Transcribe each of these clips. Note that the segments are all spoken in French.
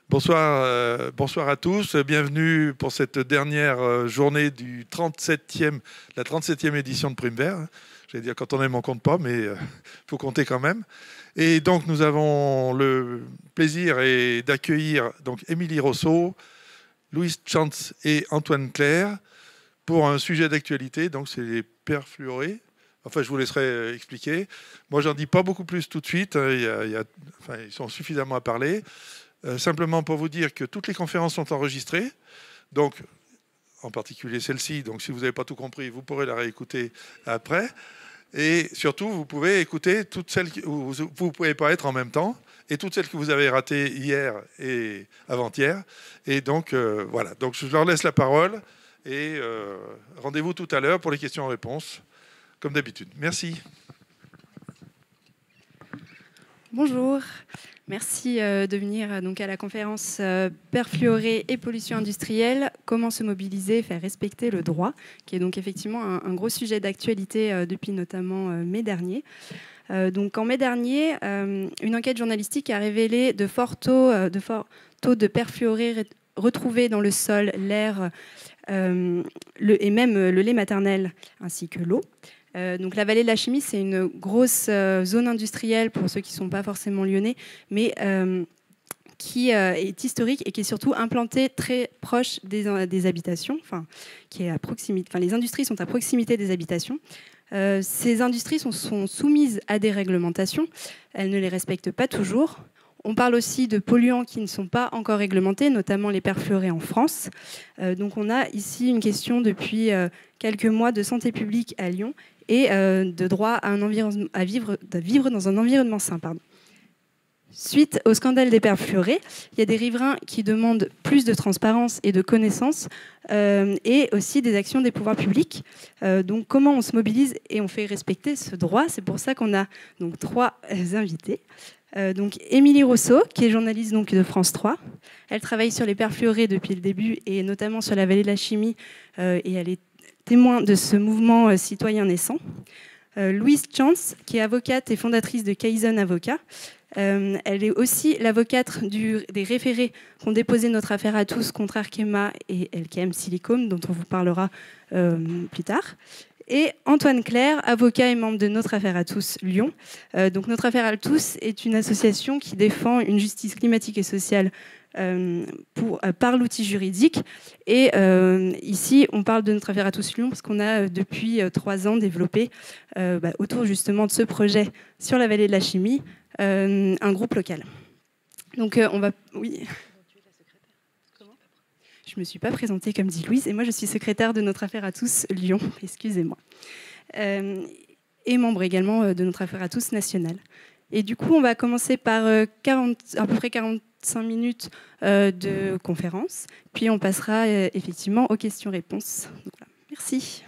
Bonsoir à tous. Bienvenue pour cette dernière journée du 37e, la 37e édition de Prime Vert. J'allais dire quand on aime, on compte pas, mais faut compter quand même. Et donc nous avons le plaisir d'accueillir donc Émilie Rousseau, Louise Chance et Antoine Clair pour un sujet d'actualité. Donc c'est les perfluorés. Enfin, je vous laisserai expliquer. Moi, j'en dis pas beaucoup plus tout de suite. Ils sont suffisamment à parler. Simplement pour vous dire que toutes les conférences sont enregistrées, donc en particulier celle-ci. Donc si vous n'avez pas tout compris, vous pourrez la réécouter après. Et surtout, vous pouvez écouter toutes celles où vous ne pouvez pas être en même temps et toutes celles que vous avez ratées hier et avant-hier. Et donc voilà. Donc je leur laisse la parole et rendez-vous tout à l'heure pour les questions-réponses, comme d'habitude. Merci. Bonjour. Merci de venir donc, à la conférence Perfluorés et pollution industrielle, comment se mobiliser, faire respecter le droit, qui est donc effectivement un gros sujet d'actualité depuis notamment mai dernier. Donc en mai dernier, une enquête journalistique a révélé de forts taux de perfluorés retrouvés dans le sol, l'air et même le lait maternel ainsi que l'eau. Donc la vallée de la Chimie, c'est une grosse zone industrielle pour ceux qui ne sont pas forcément lyonnais, mais qui est historique et qui est surtout implantée très proche des habitations, qui est à proximité. Les industries sont à proximité des habitations. Ces industries sont soumises à des réglementations. Elles ne les respectent pas toujours. On parle aussi de polluants qui ne sont pas encore réglementés, notamment les perfluorés en France. Donc on a ici une question depuis quelques mois de santé publique à Lyon et de droit à vivre dans un environnement sain. Suite au scandale des perfluorés, il y a des riverains qui demandent plus de transparence et de connaissances et aussi des actions des pouvoirs publics. Donc comment on se mobilise et on fait respecter ce droit? C'est pour ça qu'on a donc 3 invités. Donc Émilie Rousseau, qui est journaliste donc, de France 3. Elle travaille sur les perfluorés depuis le début et notamment sur la vallée de la Chimie et elle est témoin de ce mouvement citoyen naissant. Louise Chance, qui est avocate et fondatrice de Kaizen Avocat. Elle est aussi l'avocate des référés qui ont déposé notre affaire à tous contre Arkema et LKM Silicon, dont on vous parlera plus tard. Et Antoine Clair, avocat et membre de Notre Affaire à tous Lyon. Donc Notre Affaire à tous est une association qui défend une justice climatique et sociale par l'outil juridique. Et ici, on parle de Notre Affaire à tous Lyon parce qu'on a depuis 3 ans développé autour justement de ce projet sur la vallée de la Chimie un groupe local. Donc on va... Oui. Je ne me suis pas présentée comme dit Louise, et moi je suis secrétaire de Notre Affaire à tous Lyon, excusez-moi. Et membre également de Notre Affaire à tous nationale. Et du coup, on va commencer par à peu près 45 minutes de conférence, puis on passera effectivement aux questions-réponses. Donc, voilà. Merci.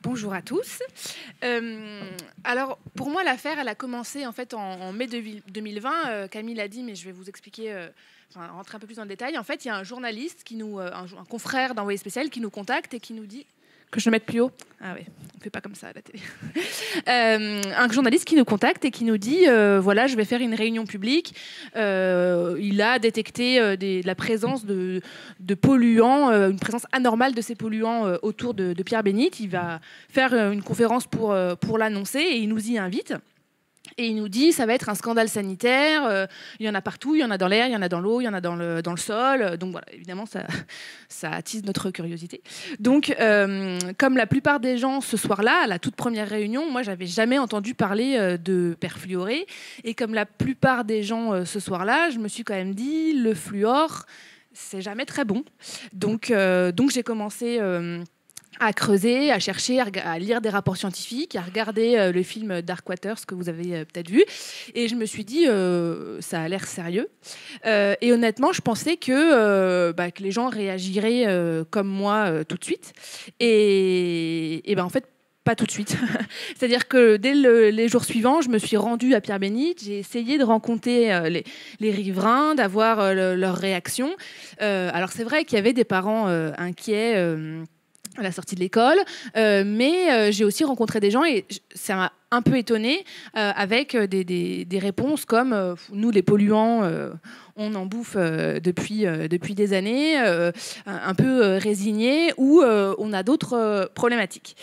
Bonjour à tous. Alors, pour moi, l'affaire, elle a commencé en fait en mai 2020. Camille l'a dit, mais je vais vous expliquer, rentrer un peu plus dans le détail. En fait, il y a un journaliste, un confrère d'Envoyé spécial, qui nous contacte et qui nous dit... Que je le mette plus haut? Ah ouais, on ne fait pas comme ça à la télé. Un journaliste qui nous contacte et qui nous dit voilà, je vais faire une réunion publique. Il a détecté la présence de polluants, une présence anormale de ces polluants autour de Pierre-Bénite. Il va faire une conférence pour l'annoncer et il nous y invite. Et il nous dit, ça va être un scandale sanitaire, il y en a partout, il y en a dans l'air, il y en a dans l'eau, il y en a dans le sol. Donc voilà, évidemment, ça attise notre curiosité. Donc, comme la plupart des gens ce soir-là, à la toute première réunion, moi, j'avais jamais entendu parler de perfluoré. Et comme la plupart des gens ce soir-là, je me suis quand même dit, le fluor, c'est jamais très bon. Donc j'ai commencé... à creuser, à chercher, à lire des rapports scientifiques, à regarder le film Darkwater, ce que vous avez peut-être vu. Et je me suis dit, ça a l'air sérieux. Et honnêtement, je pensais que les gens réagiraient comme moi tout de suite. Et en fait, pas tout de suite. C'est-à-dire que dès les jours suivants, je me suis rendue à Pierre-Bénite. J'ai essayé de rencontrer les riverains, d'avoir leurs réactions. Alors c'est vrai qu'il y avait des parents inquiets à la sortie de l'école, mais j'ai aussi rencontré des gens et ça m'a un peu étonnés avec des réponses comme nous, les polluants, on en bouffe depuis des années, un peu résignés, ou on a d'autres problématiques,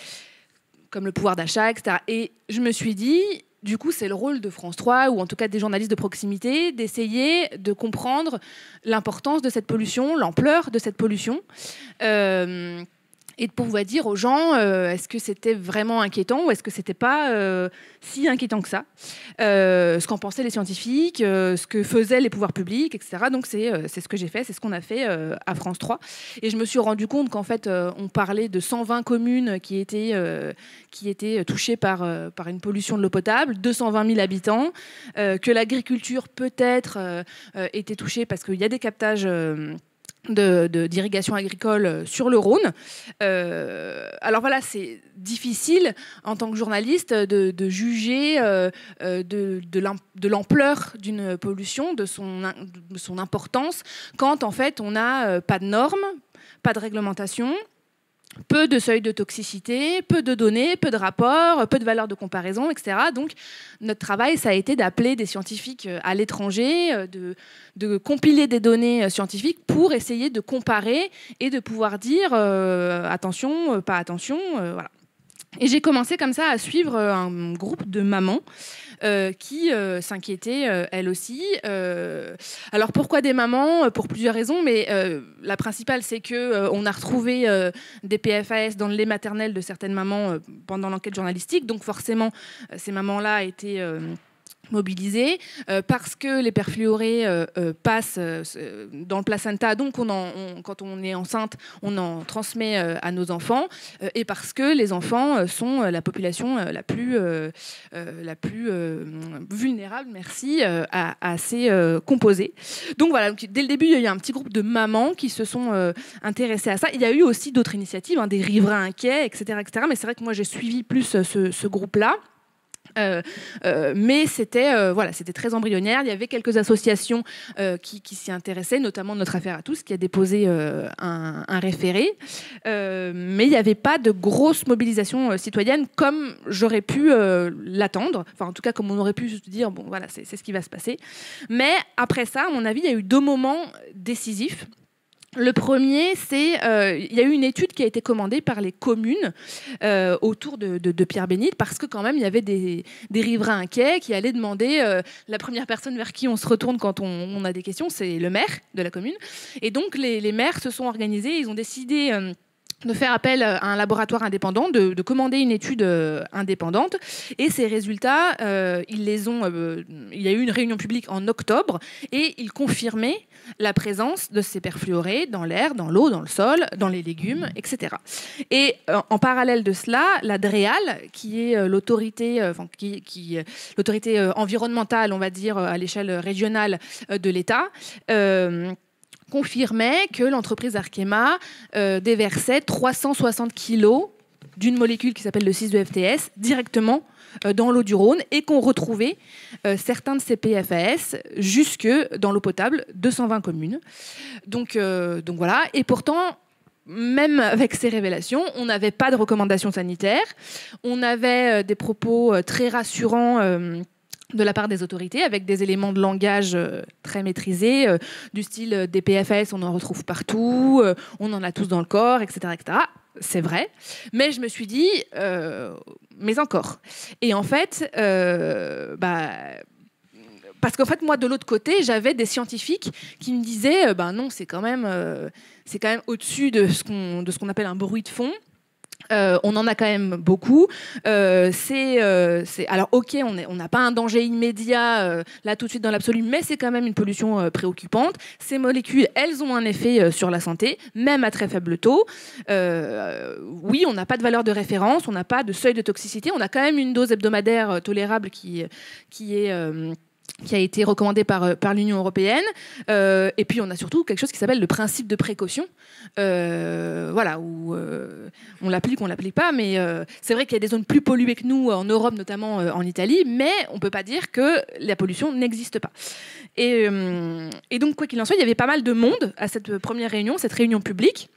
comme le pouvoir d'achat, etc. Et je me suis dit, du coup, c'est le rôle de France 3, ou en tout cas des journalistes de proximité, d'essayer de comprendre l'importance de cette pollution, l'ampleur de cette pollution, et de pouvoir dire aux gens, est-ce que c'était vraiment inquiétant ou est-ce que c'était pas si inquiétant que ça, ce qu'en pensaient les scientifiques, ce que faisaient les pouvoirs publics, etc. Donc c'est ce que j'ai fait, c'est ce qu'on a fait à France 3. Et je me suis rendu compte qu'en fait, on parlait de 120 communes qui étaient touchées par une pollution de l'eau potable, 220 000 habitants, que l'agriculture peut-être était touchée parce qu'il y a des captages d'irrigation agricole sur le Rhône. Alors voilà, c'est difficile en tant que journaliste de juger de l'ampleur d'une pollution, de son importance, quand en fait on n'a pas de normes, pas de réglementation, peu de seuils de toxicité, peu de données, peu de rapports, peu de valeurs de comparaison, etc. Donc notre travail, ça a été d'appeler des scientifiques à l'étranger, de compiler des données scientifiques pour essayer de comparer et de pouvoir dire attention, pas attention, voilà. Et j'ai commencé comme ça à suivre un groupe de mamans qui s'inquiétaient elles aussi. Alors pourquoi des mamans? Pour plusieurs raisons, mais la principale, c'est qu'on a retrouvé des PFAS dans le lait maternel de certaines mamans pendant l'enquête journalistique. Donc forcément, ces mamans-là étaient mobilisés parce que les perfluorés passent dans le placenta, donc quand on est enceinte, on en transmet à nos enfants, et parce que les enfants sont la population la plus vulnérable, merci, à ces composés. Donc voilà, dès le début, il y a eu un petit groupe de mamans qui se sont intéressées à ça. Il y a eu aussi d'autres initiatives, des riverains inquiets, etc., etc. Mais c'est vrai que moi, j'ai suivi plus ce groupe-là. Mais c'était très embryonnaire. Il y avait quelques associations qui s'y intéressaient, notamment Notre Affaire à tous, qui a déposé un référé. Mais il n'y avait pas de grosse mobilisation citoyenne comme j'aurais pu l'attendre. Enfin, en tout cas, comme on aurait pu se dire, bon, voilà, c'est ce qui va se passer. Mais après ça, à mon avis, il y a eu 2 moments décisifs. Le premier, c'est il y a eu une étude qui a été commandée par les communes autour de Pierre-Bénite, parce que quand même il y avait des riverains inquiets qui allaient demander, la première personne vers qui on se retourne quand on a des questions, c'est le maire de la commune. Et donc les maires se sont organisés, ils ont décidé de faire appel à un laboratoire indépendant, de commander une étude indépendante. Et ces résultats, il y a eu une réunion publique en octobre et ils confirmaient la présence de ces perfluorés dans l'air, dans l'eau, dans le sol, dans les légumes, etc. Et en parallèle de cela, la DREAL, qui est l'autorité environnementale, on va dire, à l'échelle régionale de l'État, confirmait que l'entreprise Arkema déversait 360 kilos d'une molécule qui s'appelle le 6-2-FTS directement dans l'eau du Rhône, et qu'on retrouvait certains de ces PFAS jusque dans l'eau potable, 220 communes. Donc voilà. Et pourtant, même avec ces révélations, on n'avait pas de recommandations sanitaires. On avait des propos très rassurants de la part des autorités, avec des éléments de langage très maîtrisés, du style des PFAS, on en retrouve partout, on en a tous dans le corps, etc. etc. C'est vrai, mais je me suis dit, mais encore. Et en fait, parce qu'en fait, moi, de l'autre côté, j'avais des scientifiques qui me disaient, non, c'est quand même au-dessus de ce qu'on appelle un bruit de fond. On en a quand même beaucoup. Alors, ok, on n'a pas un danger immédiat là tout de suite dans l'absolu, mais c'est quand même une pollution préoccupante. Ces molécules, elles ont un effet sur la santé, même à très faible taux. Oui, on n'a pas de valeur de référence, on n'a pas de seuil de toxicité, on a quand même une dose hebdomadaire tolérable qui a été recommandé par l'Union européenne. Et puis, on a surtout quelque chose qui s'appelle le principe de précaution. Où on l'applique, on ne l'applique pas. Mais c'est vrai qu'il y a des zones plus polluées que nous, en Europe, notamment en Italie. Mais on ne peut pas dire que la pollution n'existe pas. Et donc, quoi qu'il en soit, il y avait pas mal de monde à cette première réunion, cette réunion publique.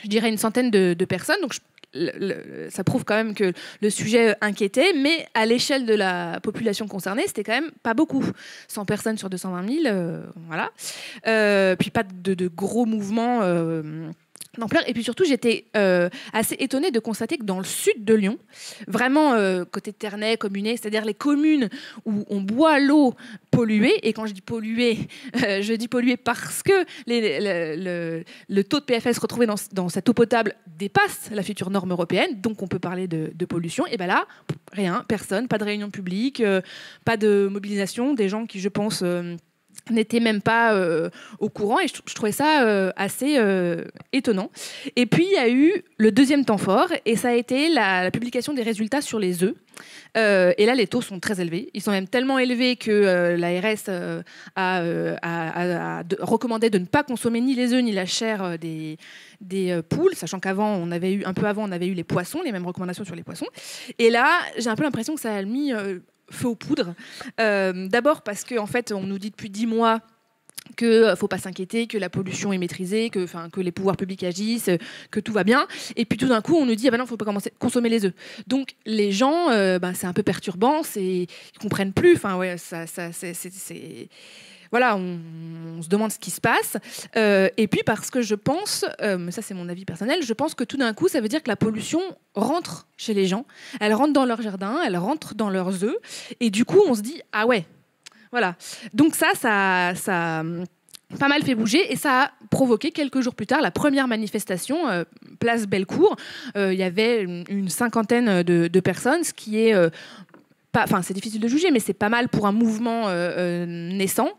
je dirais, une centaine de personnes. Donc, ça prouve quand même que le sujet inquiétait, mais à l'échelle de la population concernée, c'était quand même pas beaucoup. 100 personnes sur 220 000, voilà. Puis pas de gros mouvements d'ampleur. Et puis surtout, j'étais assez étonnée de constater que dans le sud de Lyon, vraiment côté de Ternay, Communet, c'est-à-dire les communes où on boit l'eau polluée, et quand je dis polluée, je dis polluée parce que le taux de PFS retrouvé dans cette eau potable dépasse la future norme européenne, donc on peut parler de pollution. Et bien là, rien, personne, pas de réunion publique, pas de mobilisation, des gens qui, je pense, n'étaient même pas au courant, et je trouvais ça assez étonnant. Et puis il y a eu le deuxième temps fort, et ça a été la publication des résultats sur les œufs. Et là, les taux sont très élevés. Ils sont même tellement élevés que l'ARS a recommandé de ne pas consommer ni les œufs ni la chair des poules, sachant qu'avant, un peu avant, on avait eu les poissons, les mêmes recommandations sur les poissons. Et là, j'ai un peu l'impression que ça a mis feu aux poudres. D'abord parce qu'en fait, on nous dit depuis 10 mois qu'il ne faut pas s'inquiéter, que la pollution est maîtrisée, que les pouvoirs publics agissent, que tout va bien. Et puis tout d'un coup, on nous dit non, il ne faut pas consommer les œufs. Donc les gens, c'est un peu perturbant, ils ne comprennent plus. Voilà, on se demande ce qui se passe. Et puis parce que je pense, mais ça c'est mon avis personnel, je pense que tout d'un coup, ça veut dire que la pollution rentre chez les gens. Elle rentre dans leur jardin, elle rentre dans leurs œufs. Et du coup, on se dit, ah ouais, voilà. Donc ça a pas mal fait bouger, et ça a provoqué quelques jours plus tard la première manifestation, place Bellecour. Il y avait une cinquantaine de personnes, ce qui est... c'est difficile de juger, mais c'est pas mal pour un mouvement naissant.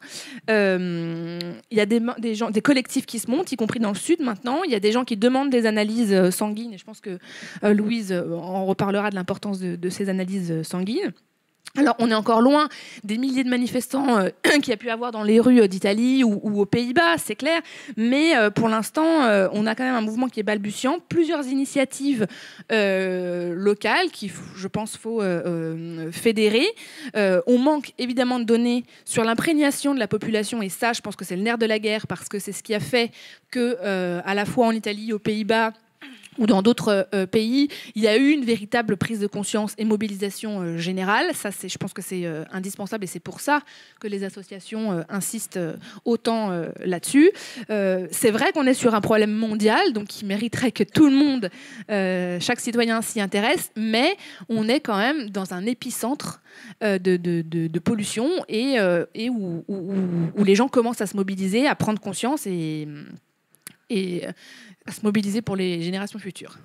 Il y a des collectifs qui se montent, y compris dans le sud maintenant. Il y a des gens qui demandent des analyses sanguines, et je pense que Louise en reparlera de l'importance de ces analyses sanguines. Alors, on est encore loin des milliers de manifestants qu'il y a pu avoir dans les rues d'Italie ou aux Pays-Bas, c'est clair. Mais pour l'instant, on a quand même un mouvement qui est balbutiant. Plusieurs initiatives locales qui, je pense, faut fédérer. On manque évidemment de données sur l'imprégnation de la population. Et ça, je pense que c'est le nerf de la guerre, parce que c'est ce qui a fait que, à la fois en Italie, aux Pays-Bas, ou dans d'autres pays, il y a eu une véritable prise de conscience et mobilisation générale. Ça, je pense que c'est indispensable, et c'est pour ça que les associations insistent autant là-dessus. C'est vrai qu'on est sur un problème mondial, donc qui mériterait que tout le monde, chaque citoyen s'y intéresse, mais on est quand même dans un épicentre de pollution, et où les gens commencent à se mobiliser, à prendre conscience et à se mobiliser pour les générations futures.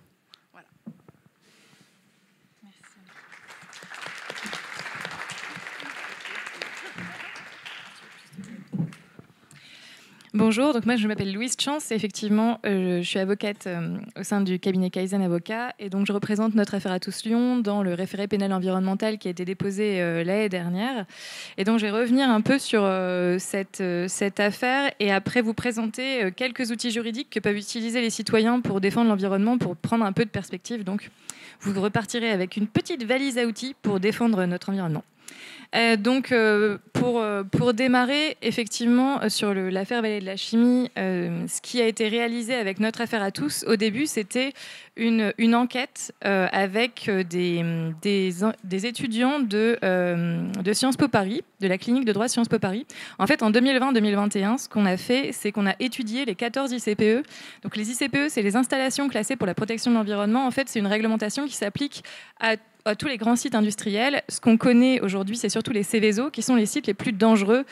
Voilà. Merci. Bonjour, donc moi je m'appelle Louise Chance et effectivement je suis avocate au sein du cabinet Kaizen Avocat, et donc je représente notre affaire à tous Lyon dans le référé pénal environnemental qui a été déposé l'année dernière. Et donc je vais revenir un peu sur cette affaire, et après vous présenter quelques outils juridiques que peuvent utiliser les citoyens pour défendre l'environnement, pour prendre un peu de perspective. Donc vous repartirez avec une petite valise à outils pour défendre notre environnement. Donc, pour démarrer, effectivement, sur l'affaire Vallée de la Chimie, ce qui a été réalisé avec notre affaire à tous, au début, c'était une enquête avec des étudiants de Sciences Po Paris, de la clinique de droit Sciences Po Paris. En fait, en 2020-2021, ce qu'on a fait, c'est qu'on a étudié les 14 ICPE. Donc, les ICPE, c'est les installations classées pour la protection de l'environnement. En fait, c'est une réglementation qui s'applique à tous les grands sites industriels. Ce qu'on connaît aujourd'hui, c'est surtout les Céveso, qui sont les sites les plus dangereux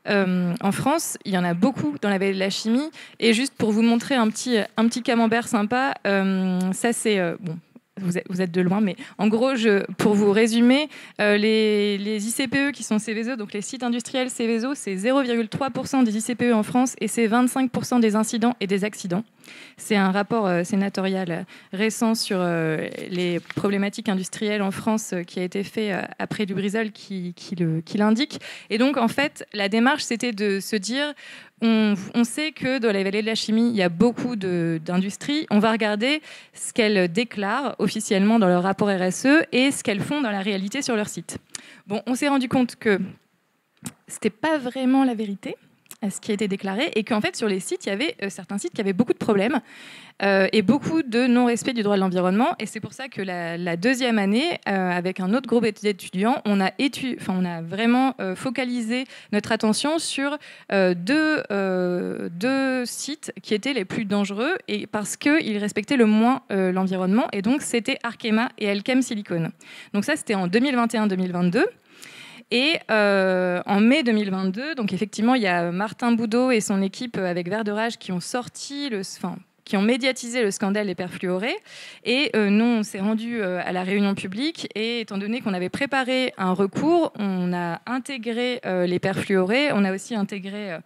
en France. Il y en a beaucoup dans la vallée de la Chimie. Et juste pour vous montrer un petit camembert sympa, ça c'est... bon, vous êtes de loin, mais en gros, pour vous résumer, les ICPE qui sont Céveso, donc les sites industriels Céveso, c'est 0,3% des ICPE en France, et c'est 25% des incidents et des accidents. C'est un rapport sénatorial récent sur les problématiques industrielles en France qui a été fait après Lubrizol qui l'indique. Et donc, en fait, la démarche, c'était de se dire, on sait que dans la vallée de la Chimie, il y a beaucoup d'industries. On va regarder ce qu'elles déclarent officiellement dans leur rapport RSE et ce qu'elles font dans la réalité sur leur site. Bon, on s'est rendu compte que ce n'était pas vraiment la vérité. à ce qui a été déclaré, et qu'en fait sur les sites, il y avait certains sites qui avaient beaucoup de problèmes et beaucoup de non-respect du droit de l'environnement. Et c'est pour ça que la deuxième année, avec un autre groupe d'étudiants, on a vraiment focalisé notre attention sur deux sites qui étaient les plus dangereux, et parce qu'ils respectaient le moins l'environnement. Et donc c'était Arkema et Elkem Silicon. Donc ça, c'était en 2021-2022. Et en mai 2022, donc effectivement, il y a Martin Boudot et son équipe avec Vert de Rage qui ont médiatisé le scandale des perfluorés. Et nous, on s'est rendus à la réunion publique. Et étant donné qu'on avait préparé un recours, on a intégré les perfluorés. On a aussi intégré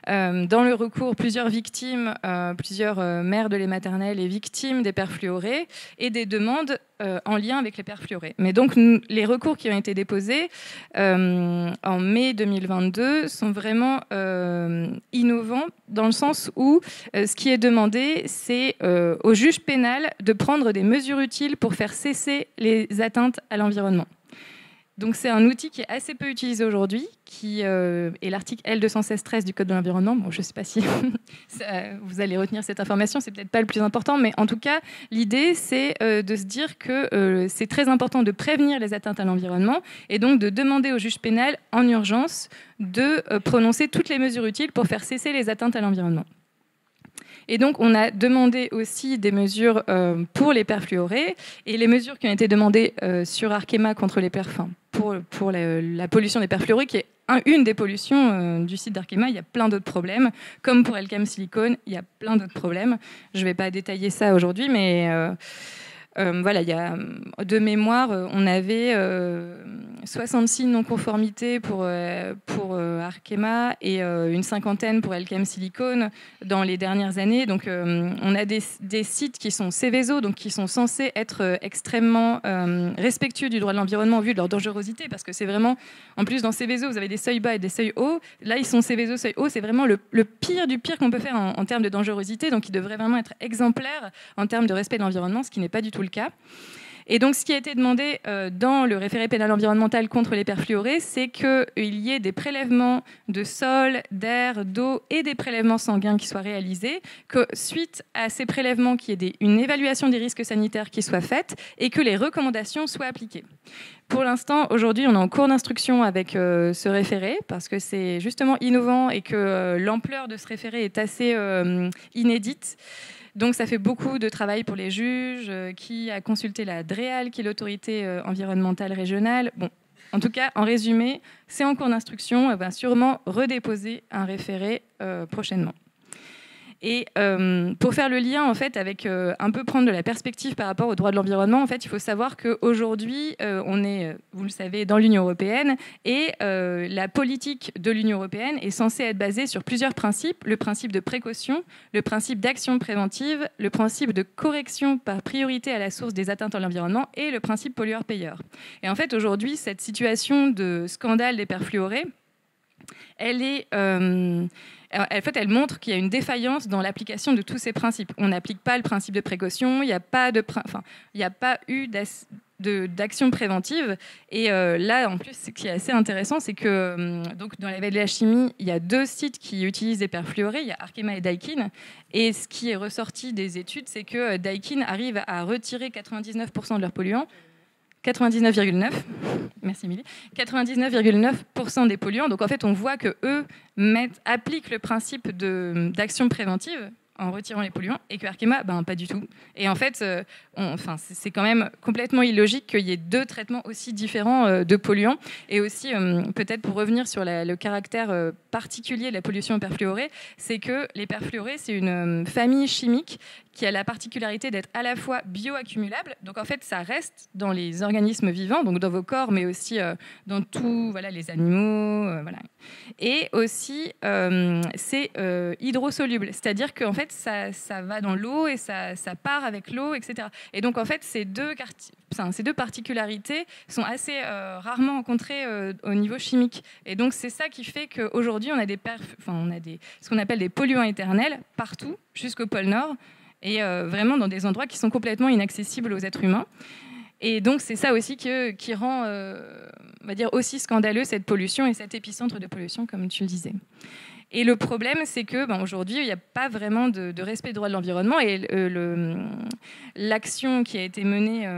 dans le recours plusieurs victimes, plusieurs mères de lait maternel et victimes des perfluorés et des demandes en lien avec les perfluorés. Mais donc, les recours qui ont été déposés en mai 2022 sont vraiment innovants dans le sens où ce qui est demandé, c'est au juge pénal de prendre des mesures utiles pour faire cesser les atteintes à l'environnement. Donc c'est un outil qui est assez peu utilisé aujourd'hui, qui est l'article L216-13 du Code de l'environnement. Bon, je ne sais pas si vous allez retenir cette information, c'est peut-être pas le plus important, mais en tout cas, l'idée, c'est de se dire que c'est très important de prévenir les atteintes à l'environnement et donc de demander au juge pénal, en urgence, de prononcer toutes les mesures utiles pour faire cesser les atteintes à l'environnement. Et donc, on a demandé aussi des mesures pour les perfluorés. Et les mesures qui ont été demandées sur Arkema contre les pour la pollution des perfluorés, qui est une des pollutions du site d'Arkema. Il y a plein d'autres problèmes. Comme pour Elkem Silicon, il y a plein d'autres problèmes. Je ne vais pas détailler ça aujourd'hui, mais voilà, il y a, de mémoire, on avait 66 non-conformités pour Arkema et une cinquantaine pour Elkem Silicon dans les dernières années. Donc, on a des sites qui sont Seveso, donc qui sont censés être extrêmement respectueux du droit de l'environnement au vu de leur dangerosité, parce que c'est vraiment, en plus dans Seveso, vous avez des seuils bas et des seuils hauts. Là, ils sont Seveso, seuil haut, c'est vraiment le pire du pire qu'on peut faire en termes de dangerosité. Donc, ils devraient vraiment être exemplaires en termes de respect de l'environnement, ce qui n'est pas du tout le cas. Et donc, ce qui a été demandé dans le référé pénal environnemental contre les perfluorés, c'est qu'il y ait des prélèvements de sol, d'air, d'eau et des prélèvements sanguins qui soient réalisés, que suite à ces prélèvements, qu'il y ait une évaluation des risques sanitaires qui soit faite et que les recommandations soient appliquées. Pour l'instant, aujourd'hui, on est en cours d'instruction avec ce référé parce que c'est justement innovant et que l'ampleur de ce référé est assez inédite. Donc ça fait beaucoup de travail pour les juges, qui a consulté la DREAL, qui est l'autorité environnementale régionale. Bon, en tout cas, en résumé, c'est en cours d'instruction. On va sûrement redéposer un référé prochainement. Et pour faire le lien en fait, avec un peu prendre de la perspective par rapport au droit de l'environnement, en fait, il faut savoir qu'aujourd'hui, on est, vous le savez, dans l'Union européenne et la politique de l'Union européenne est censée être basée sur plusieurs principes. Le principe de précaution, le principe d'action préventive, le principe de correction par priorité à la source des atteintes à l'environnement et le principe pollueur-payeur. Et en fait, aujourd'hui, cette situation de scandale des perfluorés, elle est... en fait, elle montre qu'il y a une défaillance dans l'application de tous ces principes. On n'applique pas le principe de précaution, il n'y a pas eu d'action préventive. Et là, en plus, ce qui est assez intéressant, c'est que donc, dans la veille de la chimie, il y a 2 sites qui utilisent des perfluorés, il y a Arkema et Daikin. Et ce qui est ressorti des études, c'est que Daikin arrive à retirer 99% de leurs polluants. 99,9%, merci Émilie, 99,9% des polluants. Donc en fait, on voit qu'eux appliquent le principe d'action préventive en retirant les polluants et que Arkema, pas du tout. Et en fait, c'est quand même complètement illogique qu'il y ait 2 traitements aussi différents de polluants. Et aussi, peut-être pour revenir sur le caractère particulier de la pollution aux perfluorés, c'est que les perfluorés, c'est une famille chimique qui a la particularité d'être à la fois bioaccumulable, donc en fait ça reste dans les organismes vivants, donc dans vos corps, mais aussi dans tous les animaux, voilà. Et aussi c'est hydrosoluble, c'est-à-dire qu'en fait ça va dans l'eau et ça part avec l'eau, etc. Et donc en fait ces deux particularités sont assez rarement rencontrées au niveau chimique. Et donc c'est ça qui fait qu'aujourd'hui on a ce qu'on appelle des polluants éternels partout, jusqu'au pôle Nord, et vraiment dans des endroits qui sont complètement inaccessibles aux êtres humains. Et donc c'est ça aussi qui rend, on va dire, aussi scandaleux cette pollution et cet épicentre de pollution, comme tu le disais. Et le problème, c'est que aujourd'hui, il n'y a pas vraiment de respect des droits de l'environnement, et l'action qui a été menée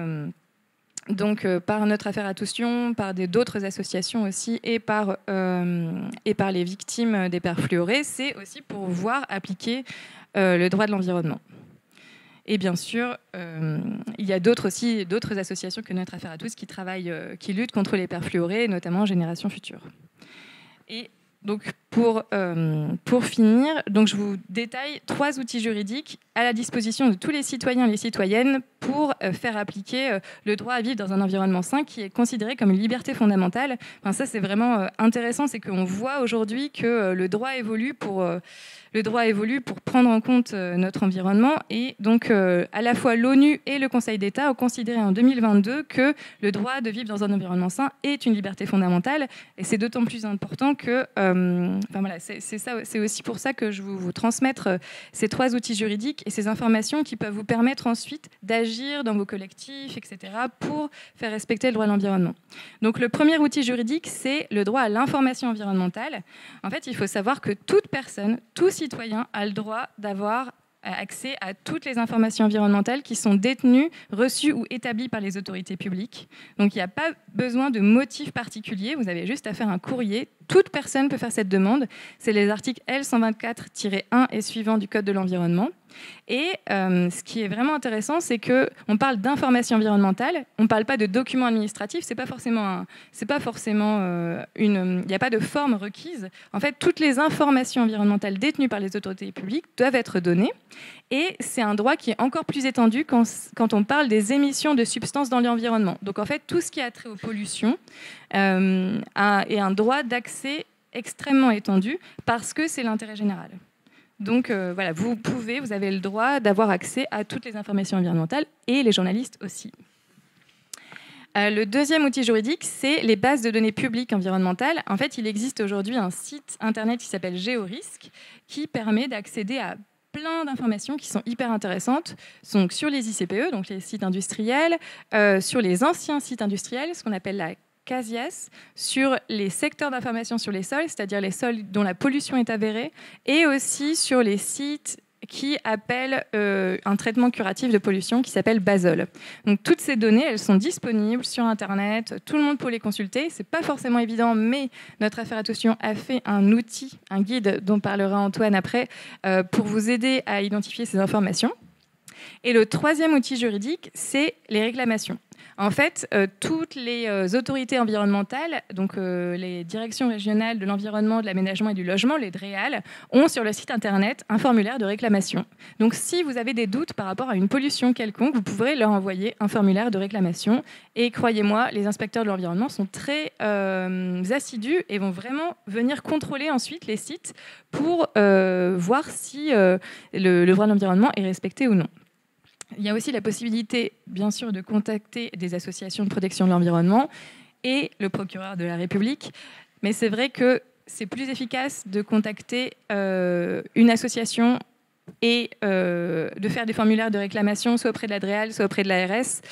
par notre affaire à tous Lyon, par d'autres associations aussi, et par les victimes des perfluorés, c'est aussi pour voir appliquer le droit de l'environnement. Et bien sûr, il y a d'autres associations que notre affaire à tous qui luttent contre les perfluorés, notamment Génération Future. Et donc, pour finir, je vous détaille 3 outils juridiques à la disposition de tous les citoyens et les citoyennes pour faire appliquer le droit à vivre dans un environnement sain qui est considéré comme une liberté fondamentale. Enfin, ça, c'est vraiment intéressant, c'est qu'on voit aujourd'hui que le droit évolue pour prendre en compte notre environnement. Et donc, à la fois l'ONU et le Conseil d'État ont considéré en 2022 que le droit de vivre dans un environnement sain est une liberté fondamentale. Et c'est d'autant plus important que... c'est aussi pour ça que je vais vous transmettre ces 3 outils juridiques et ces informations qui peuvent vous permettre ensuite d'agir dans vos collectifs, etc., pour faire respecter le droit de l'environnement. Donc, le premier outil juridique, c'est le droit à l'information environnementale. En fait, il faut savoir que toute personne, tout citoyen a le droit d'avoir accès à toutes les informations environnementales qui sont détenues, reçues ou établies par les autorités publiques. Donc il n'y a pas besoin de motif particulier, vous avez juste à faire un courrier. Toute personne peut faire cette demande. C'est les articles L124-1 et suivants du Code de l'environnement. Et ce qui est vraiment intéressant, c'est qu'on parle d'information environnementale, on ne parle pas de documents administratifs, il n'y a pas de forme requise. En fait, toutes les informations environnementales détenues par les autorités publiques doivent être données. Et c'est un droit qui est encore plus étendu quand on parle des émissions de substances dans l'environnement. Donc en fait, tout ce qui a trait aux pollutions est un droit d'accès extrêmement étendu parce que c'est l'intérêt général. Donc voilà, vous avez le droit d'avoir accès à toutes les informations environnementales et les journalistes aussi. Le deuxième outil juridique, c'est les bases de données publiques environnementales. En fait, il existe aujourd'hui un site internet qui s'appelle GeoRisque qui permet d'accéder à plein d'informations qui sont hyper intéressantes, donc sur les ICPE, donc les sites industriels, sur les anciens sites industriels, ce qu'on appelle la CASIAS, sur les secteurs d'information sur les sols, c'est-à-dire les sols dont la pollution est avérée, et aussi sur les sites qui appellent un traitement curatif de pollution qui s'appelle Basol. Donc toutes ces données, elles sont disponibles sur Internet, tout le monde peut les consulter. C'est pas forcément évident, mais notre affaire à tous Lyon a fait un outil, un guide dont parlera Antoine après, pour vous aider à identifier ces informations. Et le troisième outil juridique, c'est les réclamations. En fait, toutes les autorités environnementales, donc les directions régionales de l'environnement, de l'aménagement et du logement, les DREAL, ont sur le site internet un formulaire de réclamation. Donc si vous avez des doutes par rapport à une pollution quelconque, vous pourrez leur envoyer un formulaire de réclamation. Et croyez-moi, les inspecteurs de l'environnement sont très assidus et vont vraiment venir contrôler ensuite les sites pour voir si le droit de l'environnement est respecté ou non. Il y a aussi la possibilité, bien sûr, de contacter des associations de protection de l'environnement et le procureur de la République. Mais c'est vrai que c'est plus efficace de contacter une association et de faire des formulaires de réclamation, soit auprès de la DREAL, soit auprès de l'ARS,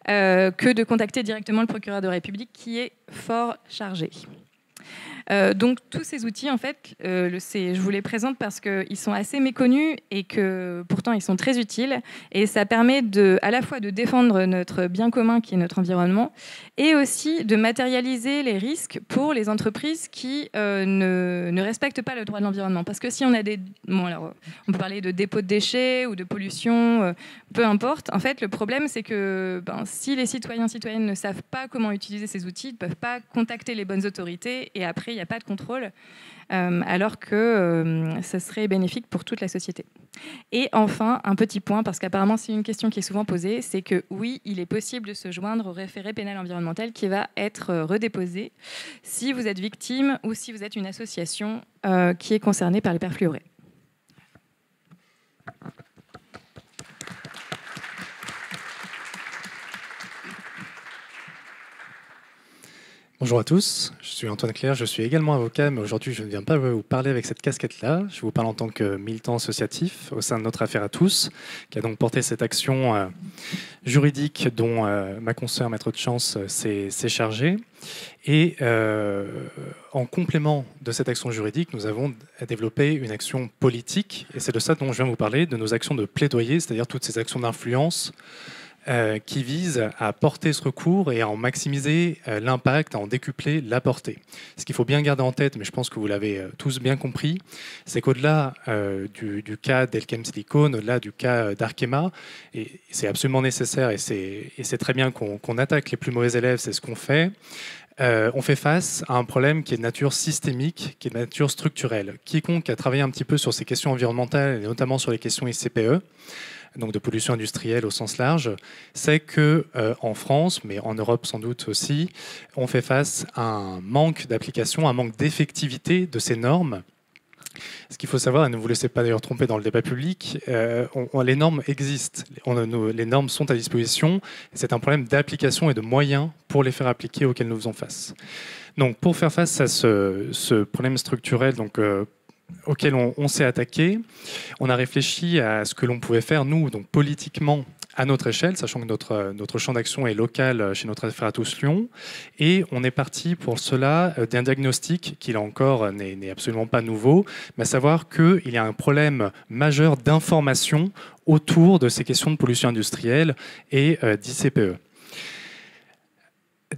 que de contacter directement le procureur de la République, qui est fort chargé. Donc tous ces outils, en fait, je vous les présente parce qu'ils sont assez méconnus et que pourtant ils sont très utiles. Et ça permet à la fois de défendre notre bien commun qui est notre environnement et aussi de matérialiser les risques pour les entreprises qui ne respectent pas le droit de l'environnement. Parce que si on a on peut parler de dépôt de déchets ou de pollution, peu importe. En fait, le problème, c'est que si les citoyens et citoyennes ne savent pas comment utiliser ces outils, ils ne peuvent pas contacter les bonnes autorités et après, il n'y a pas de contrôle, alors que ça serait bénéfique pour toute la société. Et enfin, un petit point, parce qu'apparemment c'est une question qui est souvent posée, c'est que oui, il est possible de se joindre au référé pénal environnemental qui va être redéposé si vous êtes victime ou si vous êtes une association qui est concernée par les perfluorés. Bonjour à tous, je suis Antoine Clerc, je suis également avocat, mais aujourd'hui je ne viens pas vous parler avec cette casquette-là. Je vous parle en tant que militant associatif au sein de Notre Affaire à tous, qui a donc porté cette action juridique dont ma consoeur maître de chance s'est chargée. Et en complément de cette action juridique, nous avons développé une action politique, et c'est de ça dont je viens vous parler, de nos actions de plaidoyer, c'est-à-dire toutes ces actions d'influence qui vise à porter ce recours et à en maximiser l'impact, à en décupler la portée. Ce qu'il faut bien garder en tête, mais je pense que vous l'avez tous bien compris, c'est qu'au-delà du cas d'Elkem Silicon, au-delà du cas d'Arkema, et c'est absolument nécessaire et c'est très bien qu'on attaque les plus mauvais élèves, c'est ce qu'on fait, on fait face à un problème qui est de nature systémique, qui est de nature structurelle. Quiconque a travaillé un petit peu sur ces questions environnementales, et notamment sur les questions ICPE, donc de pollution industrielle au sens large, c'est que en France, mais en Europe sans doute aussi, on fait face à un manque d'application, un manque d'effectivité de ces normes. Ce qu'il faut savoir, et ne vous laissez pas d'ailleurs tromper dans le débat public, les normes existent, les normes sont à disposition, c'est un problème d'application et de moyens pour les faire appliquer auxquels nous faisons face. Donc pour faire face à ce problème structurel, auquel on s'est attaqué, on a réfléchi à ce que l'on pouvait faire, nous, donc politiquement, à notre échelle, sachant que notre champ d'action est local chez Notre Affaire à tous Lyon. Et on est parti pour cela d'un diagnostic qui, là encore, n'est absolument pas nouveau, mais à savoir qu'il y a un problème majeur d'information autour de ces questions de pollution industrielle et d'ICPE.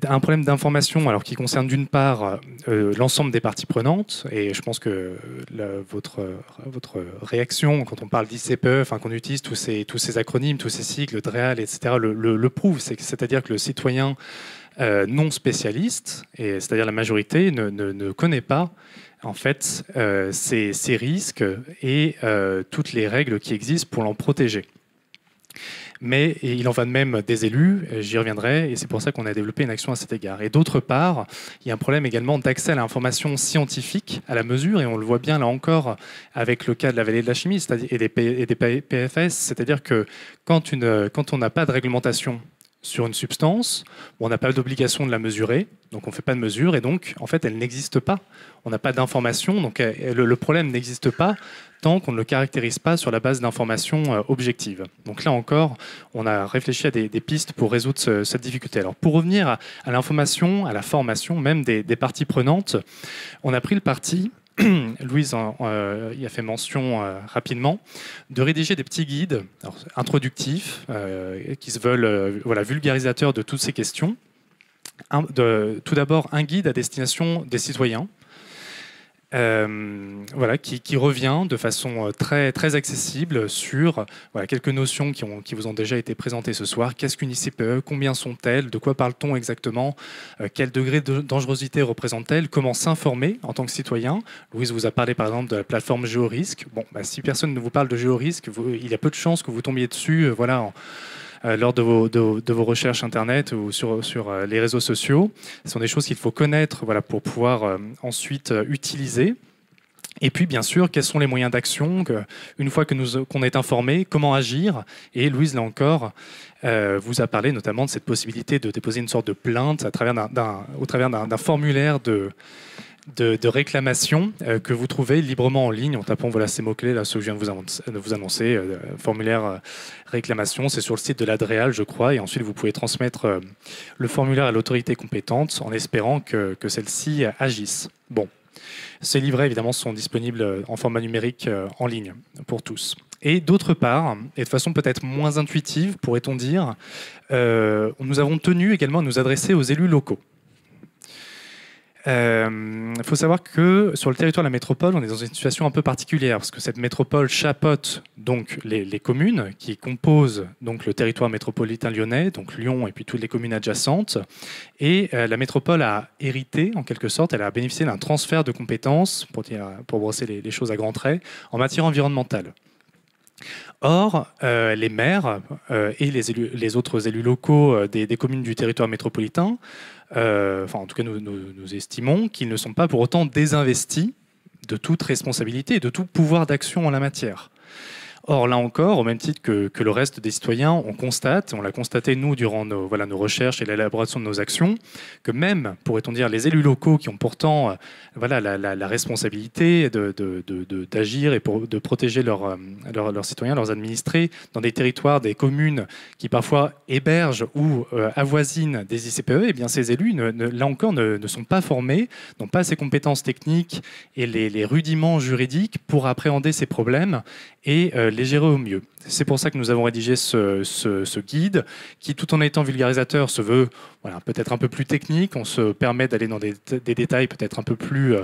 Un problème d'information qui concerne d'une part l'ensemble des parties prenantes, et je pense que votre réaction quand on parle d'ICPE, qu'on utilise tous ces acronymes, tous ces cycles, DREAL, etc., le prouve, c'est-à-dire que le citoyen non spécialiste, et c'est-à-dire la majorité, ne connaît pas en fait ces risques et toutes les règles qui existent pour l'en protéger. Mais il en va de même des élus, j'y reviendrai, et c'est pour ça qu'on a développé une action à cet égard. Et d'autre part, il y a un problème également d'accès à l'information scientifique, à la mesure, et on le voit bien là encore avec le cas de la vallée de la chimie et des PFS, c'est-à-dire que quand on n'a pas de réglementation sur une substance, on n'a pas d'obligation de la mesurer, donc on ne fait pas de mesure, et donc en fait elle n'existe pas. On n'a pas d'information, donc le problème n'existe pas tant qu'on ne le caractérise pas sur la base d'informations objectives. Donc là encore, on a réfléchi à des pistes pour résoudre cette difficulté. Alors pour revenir à l'information, à la formation même des parties prenantes, on a pris le parti, Louise y a fait mention rapidement, de rédiger des petits guides introductifs qui se veulent vulgarisateurs de toutes ces questions. Tout d'abord, un guide à destination des citoyens, qui revient de façon très, très accessible sur quelques notions qui vous ont déjà été présentées ce soir. Qu'est-ce qu'une ICPE? Combien sont-elles? De quoi parle-t-on exactement? Quel degré de dangerosité représente-t-elle? Comment s'informer en tant que citoyen? Louise vous a parlé par exemple de la plateforme Géorisque. Si personne ne vous parle de Géorisque, il y a peu de chances que vous tombiez dessus lors de vos recherches Internet ou sur les réseaux sociaux. Ce sont des choses qu'il faut connaître pour pouvoir ensuite utiliser. Et puis, bien sûr, quels sont les moyens d'action une fois qu'on est informé, comment agir? Et Louise, là encore, vous a parlé notamment de cette possibilité de déposer une sorte de plainte au travers d'un formulaire de réclamation que vous trouvez librement en ligne en tapant ces mots-clés, là, ceux que je viens de vous annoncer, formulaire réclamation, c'est sur le site de la DREAL, je crois, et ensuite vous pouvez transmettre le formulaire à l'autorité compétente en espérant que celle-ci agisse. Bon, ces livrets, évidemment, sont disponibles en format numérique en ligne pour tous. Et d'autre part, et de façon peut-être moins intuitive, pourrait-on dire, nous avons tenu également à nous adresser aux élus locaux. Il faut savoir que sur le territoire de la métropole, on est dans une situation un peu particulière parce que cette métropole chapeaute donc les communes qui composent donc le territoire métropolitain lyonnais, donc Lyon et puis toutes les communes adjacentes. Et la métropole a hérité, en quelque sorte, elle a bénéficié d'un transfert de compétences, pour brosser les choses à grands traits, en matière environnementale. Or, les maires et les autres élus locaux des communes du territoire métropolitain, en tout cas nous estimons qu'ils ne sont pas pour autant désinvestis de toute responsabilité et de tout pouvoir d'action en la matière. Or, là encore, au même titre que le reste des citoyens, on l'a constaté, nous, durant nos recherches et l'élaboration de nos actions, que même, pourrait-on dire, les élus locaux qui ont pourtant la responsabilité d'agir et de protéger leurs citoyens, leurs administrés, dans des territoires, des communes qui parfois hébergent ou avoisinent des ICPE, eh bien, ces élus, là encore, ne sont pas formés, n'ont pas ces compétences techniques et les rudiments juridiques pour appréhender ces problèmes et les gérer au mieux. C'est pour ça que nous avons rédigé ce guide qui, tout en étant vulgarisateur, se veut peut-être un peu plus technique. On se permet d'aller dans des détails peut-être un peu plus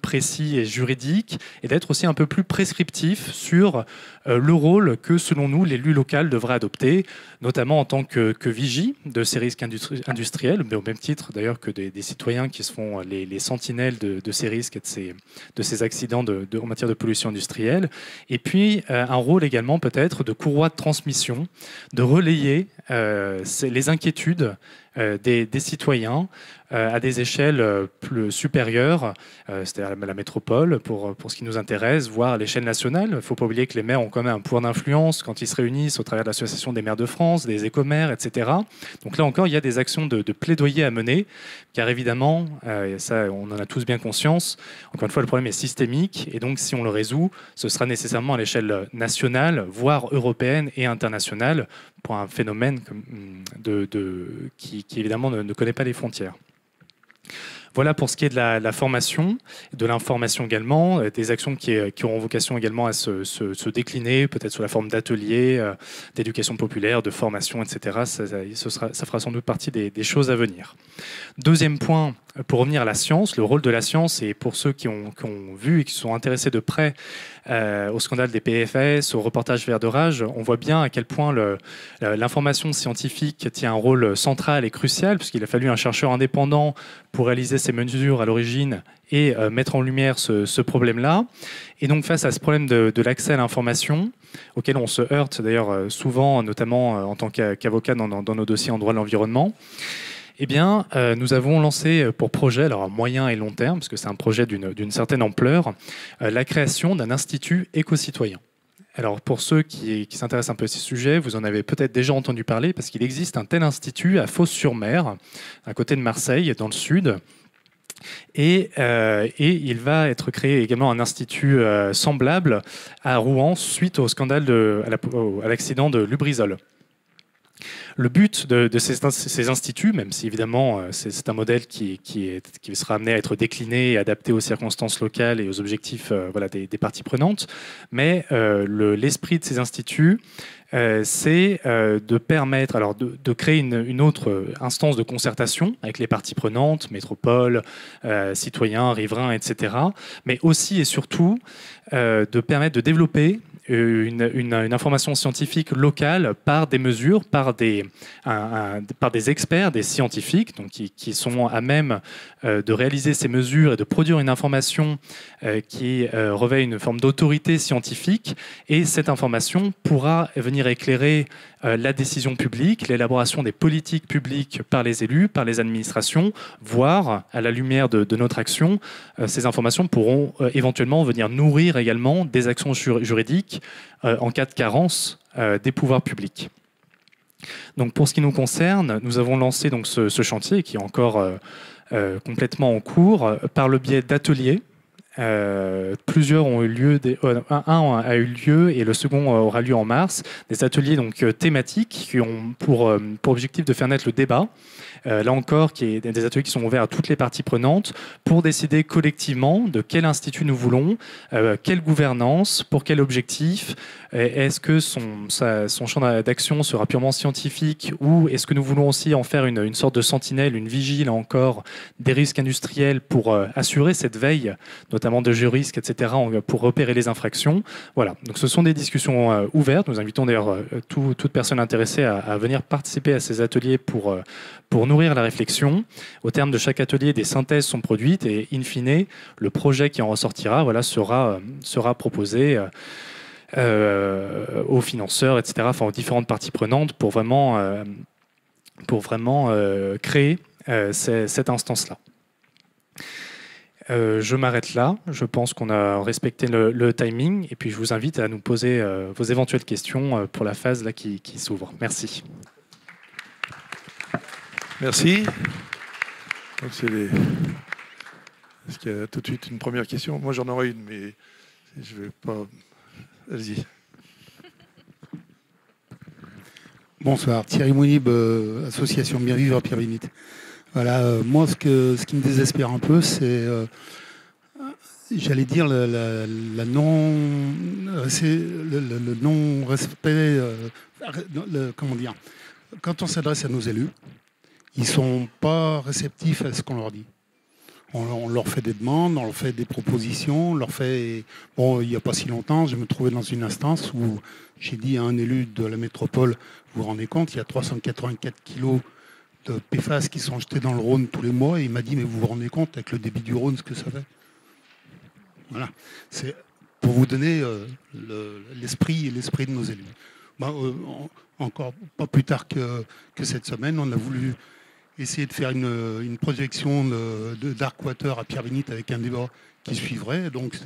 précis et juridiques, et d'être aussi un peu plus prescriptif sur le rôle que, selon nous, l'élu local devrait adopter, notamment en tant que vigie de ces risques industriels, mais au même titre d'ailleurs que des citoyens qui se font les sentinelles de ces risques et de ces accidents en matière de pollution industrielle. Et puis, un rôle également peut-être de courroie de transmission, de relayer les inquiétudes des citoyens à des échelles plus supérieures, c'est-à-dire la métropole pour ce qui nous intéresse, voire à l'échelle nationale. Il ne faut pas oublier que les maires ont quand même un pouvoir d'influence quand ils se réunissent au travers de l'Association des maires de France, des écomaires, etc. Donc là encore, il y a des actions de plaidoyer à mener, car évidemment, et ça on en a tous bien conscience, encore une fois le problème est systémique, et donc si on le résout, ce sera nécessairement à l'échelle nationale, voire européenne et internationale, pour un phénomène qui évidemment ne connaît pas les frontières. Voilà pour ce qui est de la formation, de l'information également, des actions qui auront vocation également à se décliner, peut-être sous la forme d'ateliers, d'éducation populaire, de formation, etc. Ça fera sans doute partie des choses à venir. Deuxième point, pour revenir à la science, le rôle de la science, et pour ceux qui ont vu et qui sont intéressés de près au scandale des PFAS, au reportage Vert de Rage, on voit bien à quel point l'information scientifique tient un rôle central et crucial, puisqu'il a fallu un chercheur indépendant pour réaliser ces mesures à l'origine et mettre en lumière ce problème-là. Et donc face à ce problème de l'accès à l'information, auquel on se heurte d'ailleurs souvent, notamment en tant qu'avocat dans nos dossiers en droit de l'environnement, eh bien, nous avons lancé pour projet, alors à moyen et long terme, parce que c'est un projet d'une certaine ampleur, la création d'un institut éco-citoyen. Alors pour ceux qui s'intéressent un peu à ces sujets, vous en avez peut-être déjà entendu parler, parce qu'il existe un tel institut à Fos-sur-Mer, à côté de Marseille, dans le sud. Et il va être créé également un institut semblable à Rouen, suite au scandale à l'accident de Lubrizol. Le but de ces instituts, même si évidemment c'est un modèle qui sera amené à être décliné et adapté aux circonstances locales et aux objectifs des parties prenantes, mais l'esprit de ces instituts, c'est de permettre de créer une autre instance de concertation avec les parties prenantes, métropole, citoyens, riverains, etc., mais aussi et surtout de permettre de développer une information scientifique locale par des mesures, par des experts, des scientifiques, donc qui sont à même de réaliser ces mesures et de produire une information qui revêt une forme d'autorité scientifique. Et cette information pourra venir éclairer la décision publique, l'élaboration des politiques publiques par les élus, par les administrations, voire, à la lumière de notre action, ces informations pourront éventuellement venir nourrir également des actions juridiques en cas de carence des pouvoirs publics. Donc pour ce qui nous concerne, nous avons lancé donc ce chantier qui est encore complètement en cours par le biais d'ateliers. Plusieurs ont eu lieu, un a eu lieu et le second aura lieu en mars. Des ateliers donc thématiques qui ont pour objectif de faire naître le débat. Là encore, des ateliers qui sont ouverts à toutes les parties prenantes pour décider collectivement de quel institut nous voulons, quelle gouvernance, pour quel objectif. Est-ce que son champ d'action sera purement scientifique ou est-ce que nous voulons aussi en faire une sorte de sentinelle, une vigie, là encore, des risques industriels pour assurer cette veille, notamment de géorisques, etc., pour repérer les infractions. Voilà, donc ce sont des discussions ouvertes. Nous invitons d'ailleurs toute personne intéressée à venir participer à ces ateliers pour nourrir la réflexion. Au terme de chaque atelier, des synthèses sont produites et, in fine, le projet qui en ressortira sera proposé aux financeurs, etc., enfin aux différentes parties prenantes pour vraiment créer cette instance-là. Je m'arrête là. Je pense qu'on a respecté le timing. Et puis, je vous invite à nous poser vos éventuelles questions pour la phase là, qui s'ouvre. Merci. Merci. Donc, est-ce qu'il y a tout de suite une première question? Moi, j'en aurais une, mais je ne vais pas... Allez-y. Bonsoir, Thierry Mounib, association Bien Vivre à Pierre-Bénite. Voilà, moi, ce qui me désespère un peu, c'est, j'allais dire, le non-respect, comment dire, quand on s'adresse à nos élus, ils ne sont pas réceptifs à ce qu'on leur dit. On leur fait des demandes, on leur fait des propositions, on leur fait... Bon, il n'y a pas si longtemps, je me trouvais dans une instance où j'ai dit à un élu de la métropole, vous vous rendez compte, il y a 384 kilos de PFAS qui sont jetés dans le Rhône tous les mois, et il m'a dit, mais vous vous rendez compte avec le débit du Rhône ce que ça fait? Voilà, c'est pour vous donner l'esprit de nos élus. Encore pas plus tard que cette semaine, on a voulu essayer de faire une projection de Darkwater à Pierre-Bénite avec un débat qui suivrait. Donc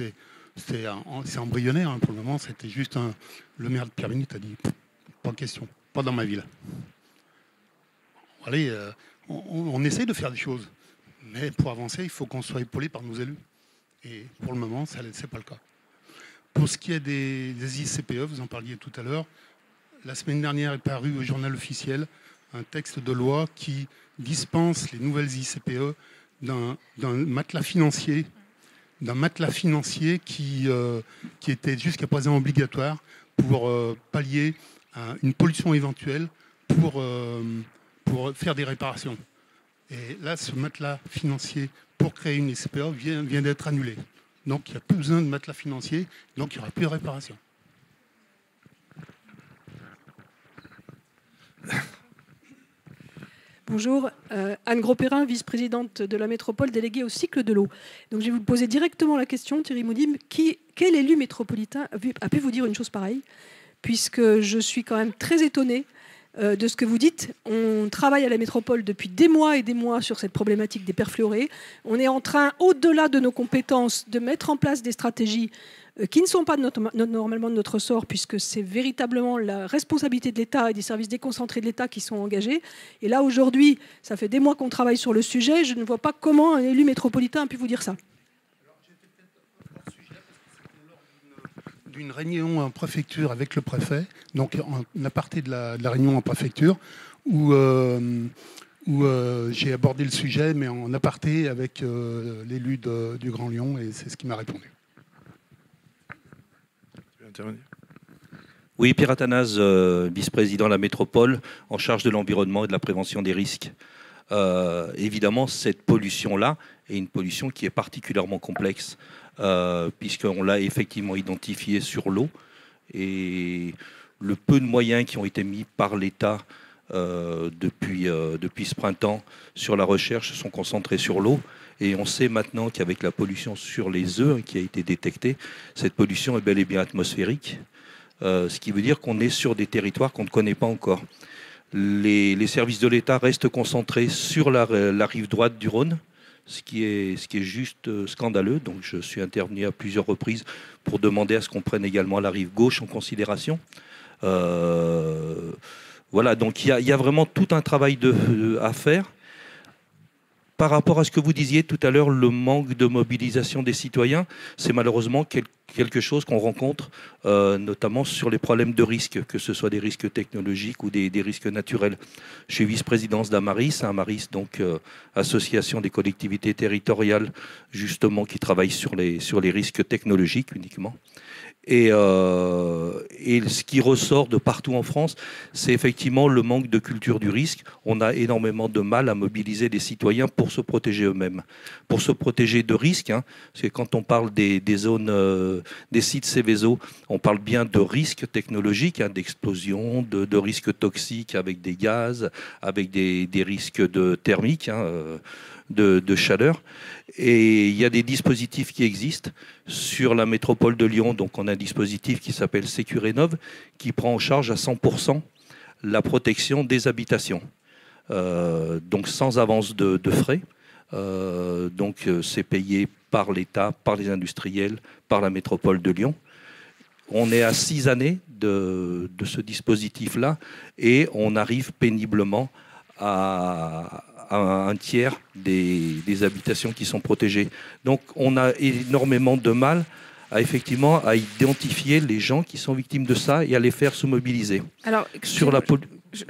c'est embryonnaire hein, pour le moment. C'était juste le maire de Pierre-Bénite a dit pas de question, pas dans ma ville. Allez, on essaye de faire des choses, mais pour avancer, il faut qu'on soit épaulé par nos élus. Et pour le moment, ce n'est pas le cas. Pour ce qui est des ICPE, vous en parliez tout à l'heure, la semaine dernière est paru au journal officiel un texte de loi qui dispense les nouvelles ICPE d'un matelas financier qui était jusqu'à présent obligatoire pour pallier à une pollution éventuelle, pour faire des réparations. Et là, ce matelas financier pour créer une ICPE vient d'être annulé. Donc, il n'y a plus besoin de matelas financier, donc il n'y aura plus de réparation. Bonjour, Anne Gros-Perrin, vice-présidente de la métropole déléguée au cycle de l'eau. Donc je vais vous poser directement la question, Thierry Mounib, quel élu métropolitain a pu vous dire une chose pareille? Puisque je suis quand même très étonnée de ce que vous dites. On travaille à la métropole depuis des mois et des mois sur cette problématique des perfluorés. On est en train, au-delà de nos compétences, de mettre en place des stratégies qui ne sont pas normalement de notre ressort, puisque c'est véritablement la responsabilité de l'État et des services déconcentrés de l'État qui sont engagés. Et là, aujourd'hui, ça fait des mois qu'on travaille sur le sujet. Je ne vois pas comment un élu métropolitain a pu vous dire ça. J'étais peut-être hors sujet, parce que c'était lors d'une réunion en préfecture avec le préfet, donc en aparté de la réunion en préfecture, où j'ai abordé le sujet, mais en aparté avec l'élu du Grand Lyon, et c'est ce qu'il m'a répondu. Oui, Pierre Athanase, vice-président de la métropole, en charge de l'environnement et de la prévention des risques. Évidemment, cette pollution-là est une pollution qui est particulièrement complexe, puisqu'on l'a effectivement identifiée sur l'eau. Et le peu de moyens qui ont été mis par l'État depuis ce printemps sur la recherche se sont concentrés sur l'eau. Et on sait maintenant qu'avec la pollution sur les œufs qui a été détectée, cette pollution est bel et bien atmosphérique. Ce qui veut dire qu'on est sur des territoires qu'on ne connaît pas encore. Les services de l'État restent concentrés sur la rive droite du Rhône, ce qui est juste scandaleux. Donc je suis intervenu à plusieurs reprises pour demander à ce qu'on prenne également la rive gauche en considération. Voilà, donc il y a vraiment tout un travail à faire. Par rapport à ce que vous disiez tout à l'heure, le manque de mobilisation des citoyens, c'est malheureusement quelque chose qu'on rencontre, notamment sur les problèmes de risque, que ce soit des risques technologiques ou des risques naturels. Je suis vice-présidence d'Amaris, Amaris, donc association des collectivités territoriales, justement, qui travaille sur les risques technologiques uniquement. Et ce qui ressort de partout en France, c'est effectivement le manque de culture du risque. On a énormément de mal à mobiliser les citoyens pour se protéger eux-mêmes, pour se protéger de risques. Hein, parce que quand on parle des zones, des sites Céveso, on parle bien de risques technologiques, hein, d'explosion, de risques toxiques avec des gaz, avec des risques thermiques, hein, de chaleur. Et il y a des dispositifs qui existent sur la métropole de Lyon. Donc on a un dispositif qui s'appelle Sécurénov, qui prend en charge à 100% la protection des habitations. Donc sans avance de frais. Donc c'est payé par l'État, par les industriels, par la métropole de Lyon. On est à 6 années de ce dispositif-là et on arrive péniblement à un tiers des habitations qui sont protégées. Donc on a énormément de mal à identifier les gens qui sont victimes de ça et à les faire se mobiliser. Alors,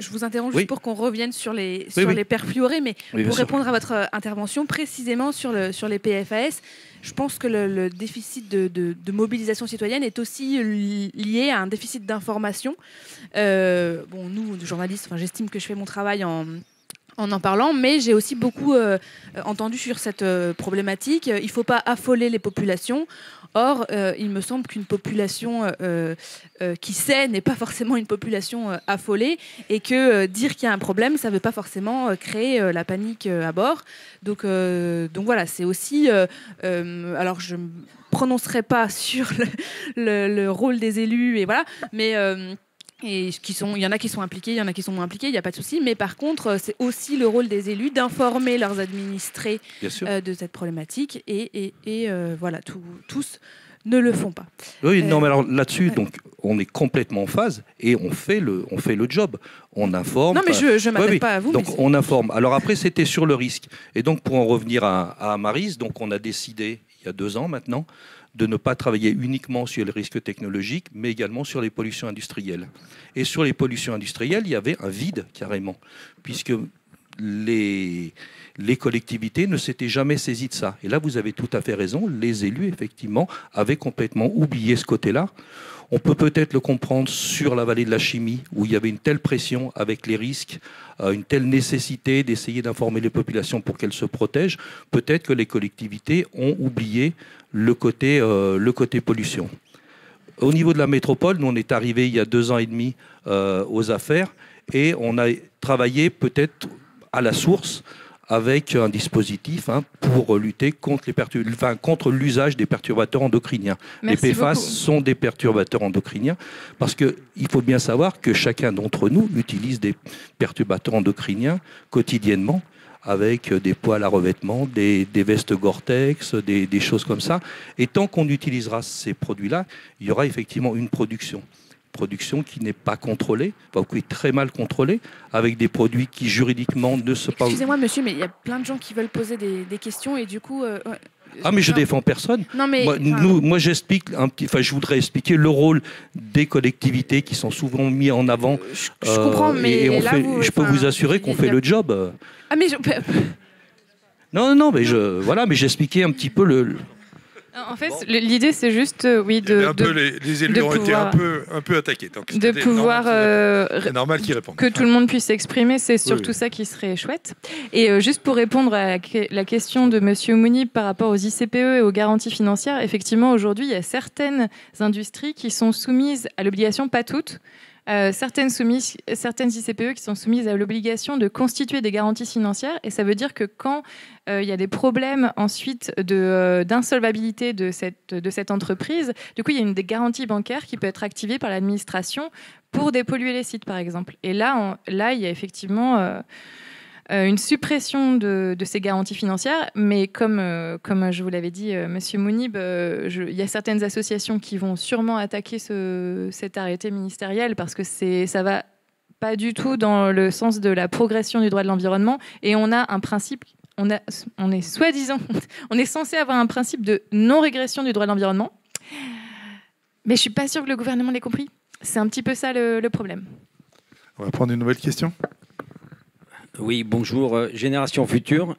je vous interromps juste pour qu'on revienne sur les perfluorés, mais pour répondre à votre intervention, précisément sur les PFAS, je pense que le déficit de mobilisation citoyenne est aussi lié à un déficit d'information. Nous, journalistes, j'estime que je fais mon travail en parlant, mais j'ai aussi beaucoup entendu sur cette problématique. Il ne faut pas affoler les populations. Or, il me semble qu'une population qui sait n'est pas forcément une population affolée et que dire qu'il y a un problème, ça ne veut pas forcément créer la panique à bord. Donc voilà, c'est aussi... alors, je ne me prononcerai pas sur le rôle des élus, et voilà, mais... il y en a qui sont impliqués, il y en a qui sont moins impliqués, il n'y a pas de souci. Mais par contre, c'est aussi le rôle des élus d'informer leurs administrés de cette problématique. Et voilà, tous ne le font pas. Oui, non, mais alors là-dessus, donc, on est complètement en phase et on fait le job. On informe. Non, mais je ne m'appelle pas à vous. Donc, on informe. Alors après, c'était sur le risque. Et donc, pour en revenir à Maryse, donc, on a décidé, il y a 2 ans maintenant, de ne pas travailler uniquement sur les risques technologiques, mais également sur les pollutions industrielles. Et sur les pollutions industrielles, il y avait un vide carrément, puisque les collectivités ne s'étaient jamais saisies de ça. Et là, vous avez tout à fait raison, les élus, effectivement, avaient complètement oublié ce côté-là. On peut peut-être le comprendre sur la vallée de la Chimie, où il y avait une telle pression avec les risques, une telle nécessité d'essayer d'informer les populations pour qu'elles se protègent. Peut-être que les collectivités ont oublié le côté pollution. Au niveau de la métropole, nous, on est arrivé il y a 2 ans et demi aux affaires et on a travaillé peut-être à la source avec un dispositif pour lutter contre l'usage des perturbateurs endocriniens. Merci les PFAS beaucoup. sont des perturbateurs endocriniens parce qu'il faut bien savoir que chacun d'entre nous utilise des perturbateurs endocriniens quotidiennement avec des poils à revêtement, des vestes Gore-Tex, des choses comme ça. Et tant qu'on utilisera ces produits-là, il y aura effectivement une production qui n'est pas contrôlée, qui est très mal contrôlée, avec des produits qui juridiquement ne se pas... Excusez-moi monsieur, mais il y a plein de gens qui veulent poser des questions et du coup... mais je défends personne. Non, mais, moi j'explique je voudrais expliquer le rôle des collectivités qui sont souvent mis en avant. Je comprends, mais je peux vous assurer qu'on fait le job. Ah mais Non, mais j'expliquais un petit peu le... En fait, l'idée, c'est juste, les élus ont été un peu attaqués. Donc de pouvoir c'est normal qu'ils répondent. Que tout le monde puisse s'exprimer, c'est surtout ça qui serait chouette. Et juste pour répondre à la question de Monsieur Mounib par rapport aux ICPE et aux garanties financières, effectivement, aujourd'hui, il y a certaines industries qui sont soumises à l'obligation, pas toutes, certaines ICPE qui sont soumises à l'obligation de constituer des garanties financières. Et ça veut dire que quand il y a des problèmes ensuite d'insolvabilité de cette entreprise, du coup, il y a des garanties bancaires qui peuvent être activées par l'administration pour dépolluer les sites, par exemple. Et là, il y a effectivement... une suppression de ces garanties financières, mais comme je vous l'avais dit, Monsieur Mounib, il y a certaines associations qui vont sûrement attaquer cet arrêté ministériel parce que ça va pas du tout dans le sens de la progression du droit de l'environnement, et on a un principe, on est soi-disant, on est censé avoir un principe de non-régression du droit de l'environnement, mais je suis pas sûre que le gouvernement l'ait compris. C'est un petit peu ça le problème. On va prendre une nouvelle question. Oui, bonjour, Génération Future.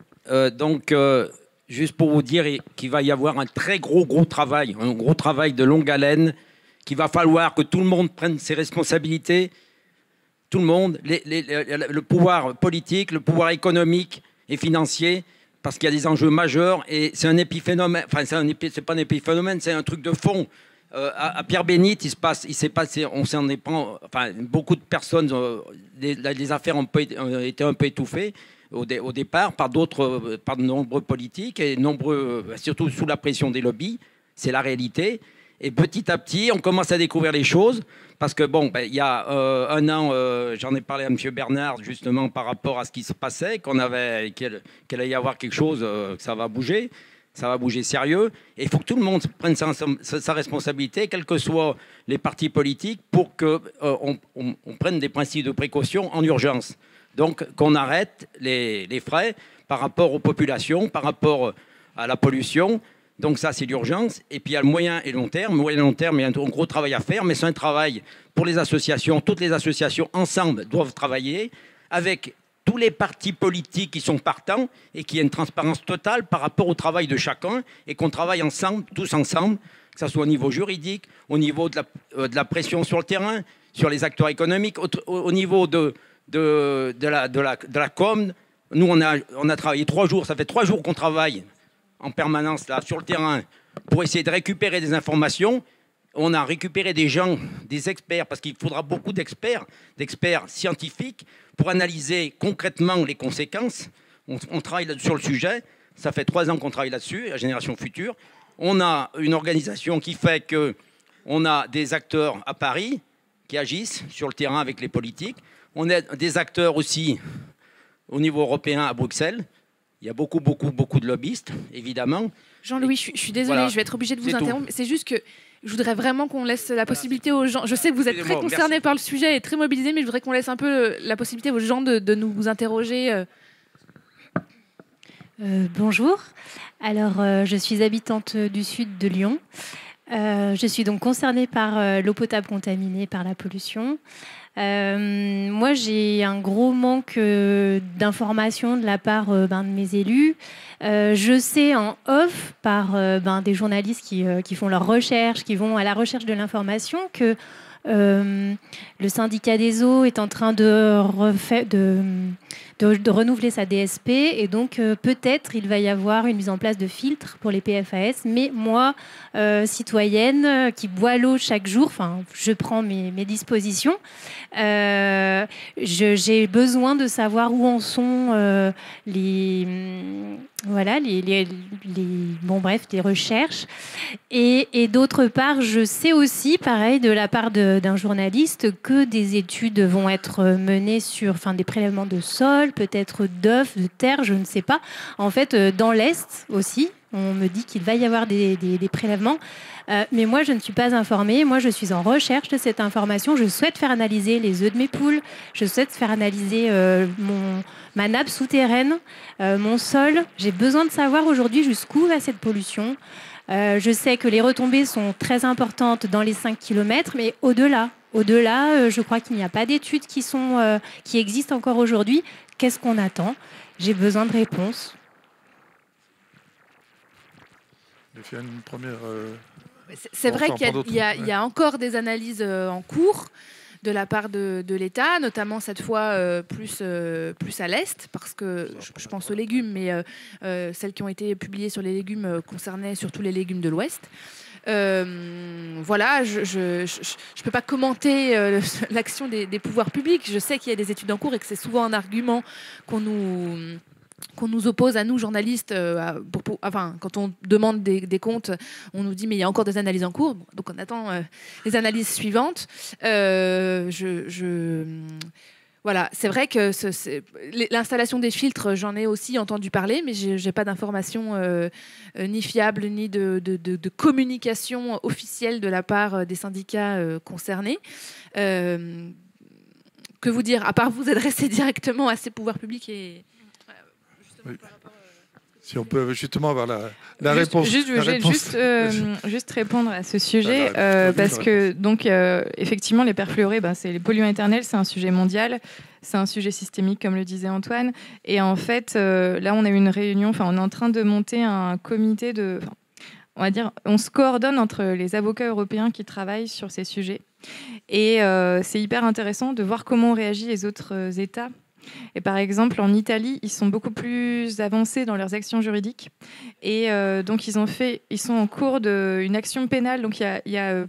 Juste pour vous dire qu'il va y avoir un très gros travail, un gros travail de longue haleine, qu'il va falloir que tout le monde prenne ses responsabilités, tout le monde, le pouvoir politique, le pouvoir économique et financier, parce qu'il y a des enjeux majeurs et c'est un épiphénomène, c'est pas un épiphénomène, c'est un truc de fond. À Pierre-Bénite, il s'est passé, on s'en est pas, beaucoup de personnes, les affaires ont été un peu étouffées au départ par de nombreux politiques et surtout sous la pression des lobbies. C'est la réalité. Et petit à petit, on commence à découvrir les choses parce que il y a 1 an, j'en ai parlé à M. Bernard justement par rapport à ce qui se passait, qu'il allait y avoir quelque chose, que ça va bouger. Ça va bouger sérieux. Et il faut que tout le monde prenne sa responsabilité, quels que soient les partis politiques, pour qu'on prenne des principes de précaution en urgence. Donc qu'on arrête les frais par rapport aux populations, par rapport à la pollution. Donc ça, c'est l'urgence. Et puis il y a le moyen et long terme. Moyen et long terme, il y a un gros travail à faire, mais c'est un travail pour les associations. Toutes les associations ensemble doivent travailler avec tous les partis politiques qui sont partants et qu'il y ait une transparence totale par rapport au travail de chacun et qu'on travaille ensemble, tous ensemble, que ce soit au niveau juridique, au niveau de la pression sur le terrain, sur les acteurs économiques, au niveau de la com. Nous, on a travaillé 3 jours. Ça fait 3 jours qu'on travaille en permanence là, sur le terrain pour essayer de récupérer des informations. On a récupéré des gens, des experts, parce qu'il faudra beaucoup d'experts scientifiques pour analyser concrètement les conséquences. On travaille sur le sujet. Ça fait 3 ans qu'on travaille là-dessus, la Génération Future. On a une organisation qui fait qu'on a des acteurs à Paris qui agissent sur le terrain avec les politiques. On a des acteurs aussi au niveau européen à Bruxelles. Il y a beaucoup de lobbyistes, évidemment. Jean-Louis, je suis désolée, Voilà. je vais être obligée de vous C'est interrompre. C'est juste que je voudrais vraiment qu'on laisse la possibilité aux gens. Je sais que vous êtes très concernés par le sujet et très mobilisés, mais je voudrais qu'on laisse un peu la possibilité aux gens de nous interroger. Bonjour. Alors, je suis habitante du sud de Lyon. Je suis donc concernée par l'eau potable contaminée par la pollution. Moi, j'ai un gros manque d'informations de la part de mes élus. Je sais en off par des journalistes qui font leurs recherches, qui vont à la recherche de l'information, que le syndicat des eaux est en train de renouveler sa DSP et donc peut-être il va y avoir une mise en place de filtres pour les PFAS. Mais moi, citoyenne qui bois l'eau chaque jour, je prends mes dispositions. J'ai besoin de savoir où en sont les recherches. Et d'autre part, je sais aussi, pareil, de la part d'un journaliste, que des études vont être menées sur des prélèvements de sol, peut-être d'œufs, de terre, je ne sais pas. En fait, dans l'Est aussi, on me dit qu'il va y avoir des prélèvements. Mais moi, je ne suis pas informée. Moi, je suis en recherche de cette information. Je souhaite faire analyser les œufs de mes poules. Je souhaite faire analyser ma nappe souterraine, mon sol. J'ai besoin de savoir aujourd'hui jusqu'où va cette pollution. Je sais que les retombées sont très importantes dans les 5 km, mais au-delà, je crois qu'il n'y a pas d'études qui existent encore aujourd'hui. Qu'est-ce qu'on attend ? J'ai besoin de réponses. Je vais faire une première... C'est vrai qu'il y a encore des analyses en cours de la part de l'État, notamment cette fois plus à l'Est, parce que je pense aux légumes, mais celles qui ont été publiées sur les légumes concernaient surtout les légumes de l'Ouest. Voilà, je ne peux pas commenter l'action des pouvoirs publics. Je sais qu'il y a des études en cours et que c'est souvent un argument qu'on nous oppose à nous, journalistes. Quand on demande des comptes, on nous dit mais il y a encore des analyses en cours. Bon, donc on attend les analyses suivantes. Voilà, c'est vrai que l'installation des filtres, j'en ai aussi entendu parler, mais je n'ai pas d'informations ni fiables, ni de communication officielle de la part des syndicats concernés. Que vous dire, à part vous adresser directement à ces pouvoirs publics et... Oui. Si on peut justement avoir la réponse. Juste répondre à ce sujet, parce que donc effectivement les perfluorés, c'est les polluants éternels, c'est un sujet mondial, c'est un sujet systémique comme le disait Antoine. Et en fait, là on a eu une réunion, on est en train de monter un comité on se coordonne entre les avocats européens qui travaillent sur ces sujets. Et c'est hyper intéressant de voir comment réagissent les autres États. Et par exemple, en Italie, ils sont beaucoup plus avancés dans leurs actions juridiques. Et donc, ils sont en cours d'une action pénale. Donc, il y a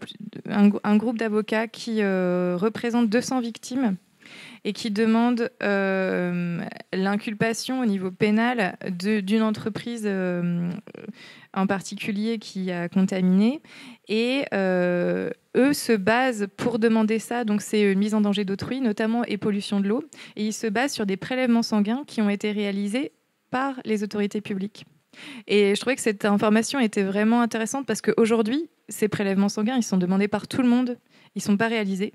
un groupe d'avocats qui représente 200 victimes et qui demande l'inculpation au niveau pénal d'une entreprise en particulier qui a contaminé. Et eux se basent pour demander ça, donc c'est mise en danger d'autrui, notamment et pollution de l'eau. Et ils se basent sur des prélèvements sanguins qui ont été réalisés par les autorités publiques. Et je trouvais que cette information était vraiment intéressante parce qu'aujourd'hui, ces prélèvements sanguins, ils sont demandés par tout le monde, ils ne sont pas réalisés.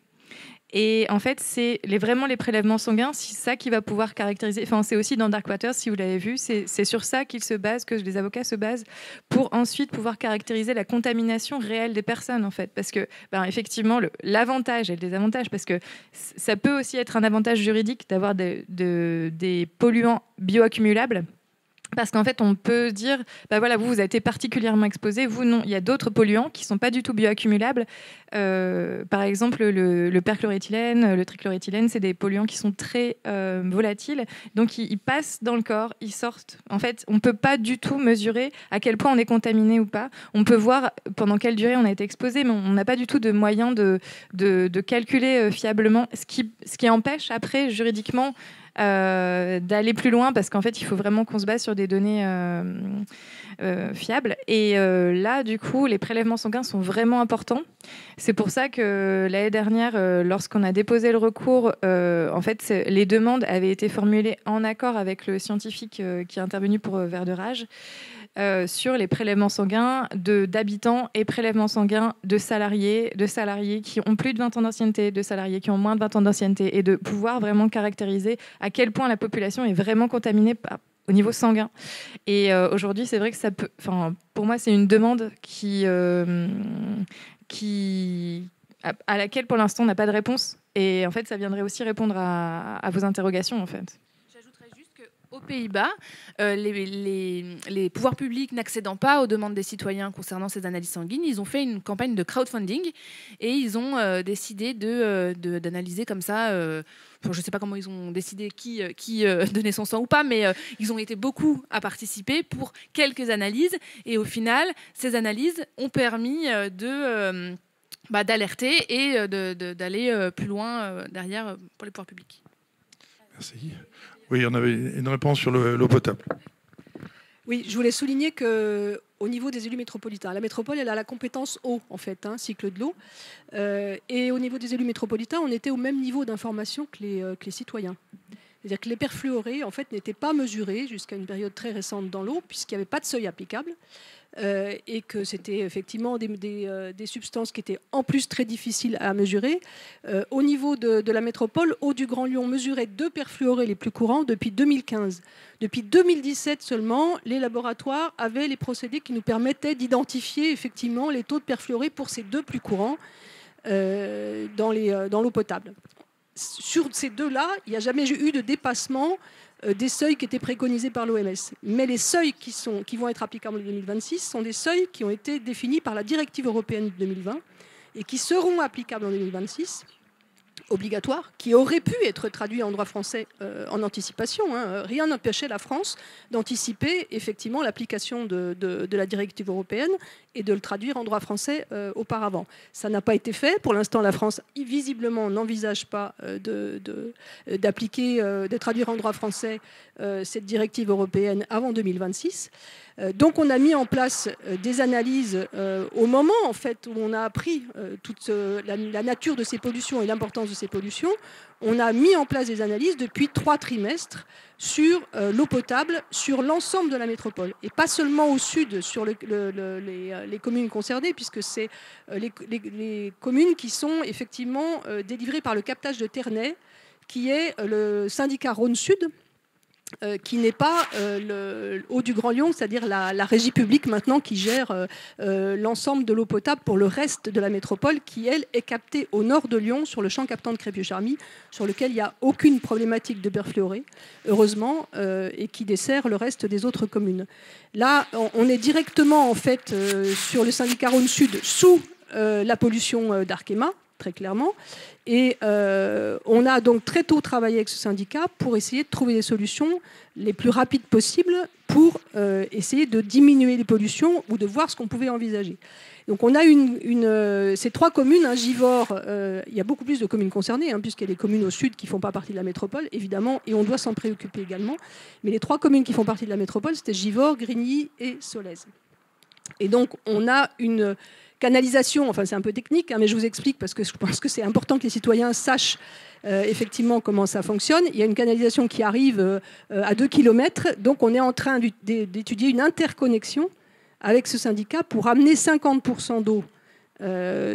Et en fait, c'est vraiment les prélèvements sanguins, c'est ça qui va pouvoir caractériser. Enfin, c'est aussi dans Darkwater, si vous l'avez vu, c'est sur ça qu'ils se basent, que les avocats se basent, pour ensuite pouvoir caractériser la contamination réelle des personnes, en fait. Parce que, effectivement, l'avantage et le désavantage, parce que ça peut aussi être un avantage juridique d'avoir des polluants bioaccumulables. Parce qu'en fait, on peut dire, voilà, vous avez été particulièrement exposé, vous non. Il y a d'autres polluants qui ne sont pas du tout bioaccumulables. Par exemple, le perchloréthylène, le trichloréthylène, c'est des polluants qui sont très volatiles. Donc, ils passent dans le corps, ils sortent. En fait, on ne peut pas du tout mesurer à quel point on est contaminé ou pas. On peut voir pendant quelle durée on a été exposé, mais on n'a pas du tout de moyen de calculer fiablement, ce qui empêche après, juridiquement, d'aller plus loin parce qu'en fait il faut vraiment qu'on se base sur des données fiables et là du coup les prélèvements sanguins sont vraiment importants. C'est pour ça que l'année dernière lorsqu'on a déposé le recours en fait les demandes avaient été formulées en accord avec le scientifique qui est intervenu pour Vert de Rage sur les prélèvements sanguins d'habitants et prélèvements sanguins de salariés qui ont plus de 20 ans d'ancienneté, de salariés qui ont moins de 20 ans d'ancienneté, et de pouvoir vraiment caractériser à quel point la population est vraiment contaminée au niveau sanguin. Et aujourd'hui, c'est vrai que ça peut... pour moi, c'est une demande à laquelle, pour l'instant, on n'a pas de réponse. Et en fait, ça viendrait aussi répondre à vos interrogations, en fait. Aux Pays-Bas, les pouvoirs publics n'accédant pas aux demandes des citoyens concernant ces analyses sanguines, ils ont fait une campagne de crowdfunding et ils ont décidé d'analyser comme ça. Je ne sais pas comment ils ont décidé qui donnait son sang ou pas, mais ils ont été beaucoup à participer pour quelques analyses. Et au final, ces analyses ont permis d'alerter et d'aller plus loin derrière pour les pouvoirs publics. Merci. Oui, on avait une réponse sur l'eau potable. Oui, je voulais souligner qu'au niveau des élus métropolitains, la métropole, elle a la compétence eau, en fait, cycle de l'eau. Et au niveau des élus métropolitains, on était au même niveau d'information que les citoyens. C'est-à-dire que les perfluorés, en fait, n'étaient pas mesurés jusqu'à une période très récente dans l'eau, puisqu'il n'y avait pas de seuil applicable. Et que c'était effectivement des substances qui étaient en plus très difficiles à mesurer. Au niveau de la métropole, Eau du Grand Lyon mesurait 2 perfluorés les plus courants depuis 2015. Depuis 2017 seulement, les laboratoires avaient les procédés qui nous permettaient d'identifier effectivement les taux de perfluorés pour ces 2 plus courants dans l'eau potable. Sur ces 2-là, il n'y a jamais eu de dépassement des seuils qui étaient préconisés par l'OMS. Mais les seuils qui vont être applicables en 2026 sont des seuils qui ont été définis par la directive européenne de 2020 et qui seront applicables en 2026, obligatoires, qui auraient pu être traduits en droit français en anticipation. Rien n'empêchait la France d'anticiper effectivement l'application de la directive européenne et de le traduire en droit français auparavant. Ça n'a pas été fait. Pour l'instant, la France, visiblement, n'envisage pas de traduire en droit français cette directive européenne avant 2026. Donc on a mis en place des analyses au moment en fait, où on a appris toute la nature de ces pollutions et l'importance de ces pollutions. On a mis en place des analyses depuis 3 trimestres sur l'eau potable, sur l'ensemble de la métropole. Et pas seulement au sud, sur les communes concernées, puisque c'est les communes qui sont effectivement délivrées par le captage de Ternay, qui est le syndicat Rhône-Sud, qui n'est pas le Eau du Grand Lyon, c'est-à-dire la régie publique maintenant qui gère l'ensemble de l'eau potable pour le reste de la métropole, qui, elle, est captée au nord de Lyon, sur le champ captant de Crépy-Charmy, sur lequel il n'y a aucune problématique de perfluoré, heureusement, et qui dessert le reste des autres communes. Là, on est directement, en fait, sur le syndicat Rhône-Sud, sous la pollution d'Arkema, très clairement. Et on a donc très tôt travaillé avec ce syndicat pour essayer de trouver des solutions les plus rapides possibles pour essayer de diminuer les pollutions ou de voir ce qu'on pouvait envisager. Donc on a ces 3 communes, Givors, il y a beaucoup plus de communes concernées, puisqu'il y a des communes au sud qui ne font pas partie de la métropole, évidemment, et on doit s'en préoccuper également. Mais les 3 communes qui font partie de la métropole, c'était Givors, Grigny et Solèze. Et donc on a une canalisation, enfin c'est un peu technique, hein, mais je vous explique parce que je pense que c'est important que les citoyens sachent effectivement comment ça fonctionne. Il y a une canalisation qui arrive à 2 km, donc on est en train d'étudier une interconnexion avec ce syndicat pour amener 50% d'eau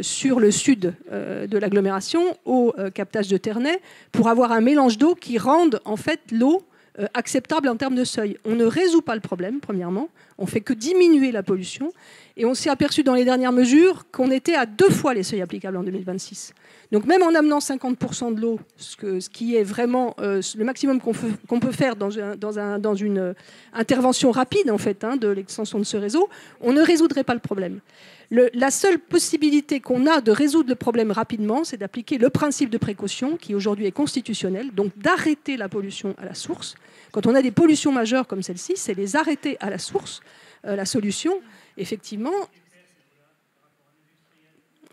sur le sud de l'agglomération au captage de Ternay pour avoir un mélange d'eau qui rende en fait l'eau acceptable en termes de seuil. On ne résout pas le problème, premièrement. On fait que diminuer la pollution. Et on s'est aperçu dans les dernières mesures qu'on était à 2 fois les seuils applicables en 2026. Donc même en amenant 50% de l'eau, ce qui est vraiment le maximum qu'on peut faire dans une intervention rapide en fait, hein, de l'extension de ce réseau, on ne résoudrait pas le problème. La seule possibilité qu'on a de résoudre le problème rapidement, c'est d'appliquer le principe de précaution, qui aujourd'hui est constitutionnel, donc d'arrêter la pollution à la source. Quand on a des pollutions majeures comme celle-ci, c'est les arrêter à la source. La solution, effectivement...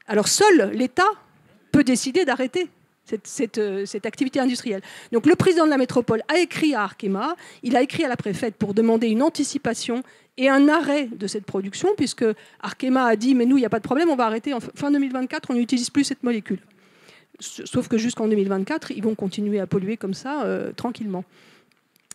Alors seul l'État peut décider d'arrêter cette activité industrielle. Donc le président de la métropole a écrit à Arkema, il a écrit à la préfète pour demander une anticipation et un arrêt de cette production, puisque Arkema a dit « mais nous, il n'y a pas de problème, on va arrêter en fin 2024, on n'utilise plus cette molécule ». Sauf que jusqu'en 2024, ils vont continuer à polluer comme ça, tranquillement.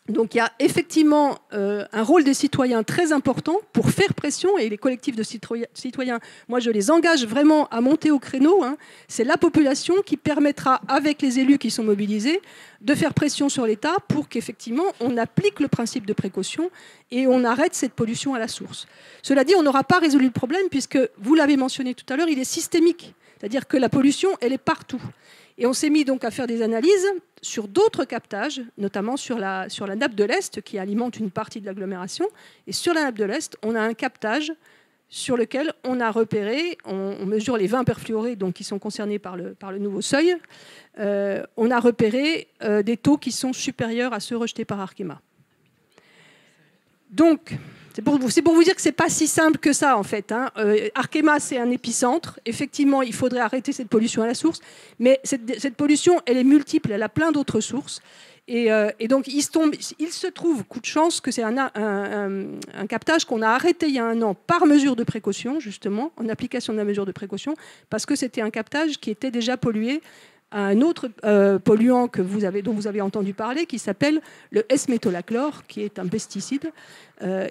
Donc il y a effectivement un rôle des citoyens très important pour faire pression, et les collectifs de citoyens, moi je les engage vraiment à monter au créneau, hein. C'est la population qui permettra, avec les élus qui sont mobilisés, de faire pression sur l'État pour qu'effectivement on applique le principe de précaution et on arrête cette pollution à la source. Cela dit, on n'aura pas résolu le problème puisque, vous l'avez mentionné tout à l'heure, il est systémique, c'est-à-dire que la pollution, elle est partout. Et on s'est mis donc à faire des analyses sur d'autres captages, notamment sur la nappe de l'Est, qui alimente une partie de l'agglomération. Et sur la nappe de l'Est, on a un captage sur lequel on a repéré, on mesure les 20 perfluorés donc, qui sont concernés par le nouveau seuil, on a repéré des taux qui sont supérieurs à ceux rejetés par Arkema. Donc... C'est pour vous dire que ce n'est pas si simple que ça, en fait. Hein. Arkema, c'est un épicentre. Effectivement, il faudrait arrêter cette pollution à la source. Mais cette pollution, elle est multiple. Elle a plein d'autres sources. Et donc, il se trouve, coup de chance, que c'est un captage qu'on a arrêté il y a 1 an par mesure de précaution, justement, en application de la mesure de précaution, parce que c'était un captage qui était déjà pollué à un autre polluant dont vous avez entendu parler, qui s'appelle le S-métolachlore, qui est un pesticide,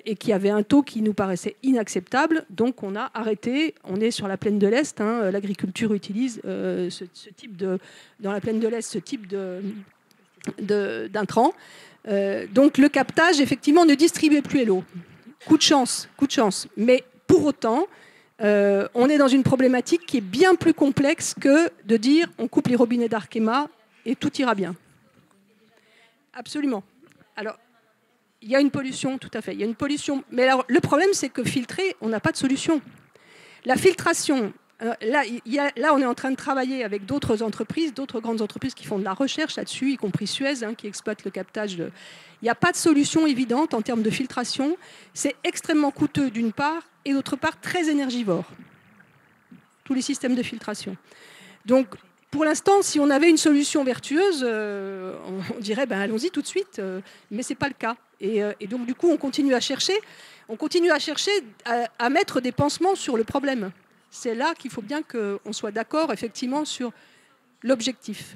et qui avait un taux qui nous paraissait inacceptable. Donc on a arrêté, on est sur la plaine de l'Est, hein, l'agriculture utilise dans la plaine de l'Est ce type d'intrant. Donc le captage, effectivement, ne distribuait plus l'eau. Coup de chance. Mais pour autant... on est dans une problématique qui est bien plus complexe que de dire on coupe les robinets d'Arkema et tout ira bien. Absolument. Alors, il y a une pollution, tout à fait. Il y a une pollution. Mais alors, le problème, c'est que filtrer, on n'a pas de solution. La filtration, là, on est en train de travailler avec d'autres entreprises, d'autres grandes entreprises qui font de la recherche là-dessus, y compris Suez, hein, qui exploite le captage de... Il n'y a pas de solution évidente en termes de filtration. C'est extrêmement coûteux d'une part et d'autre part très énergivore. Tous les systèmes de filtration. Donc, pour l'instant, si on avait une solution vertueuse, on dirait ben, allons-y tout de suite, mais ce n'est pas le cas. Et donc, du coup, on continue à chercher à mettre des pansements sur le problème. C'est là qu'il faut bien qu'on soit d'accord, effectivement, sur l'objectif.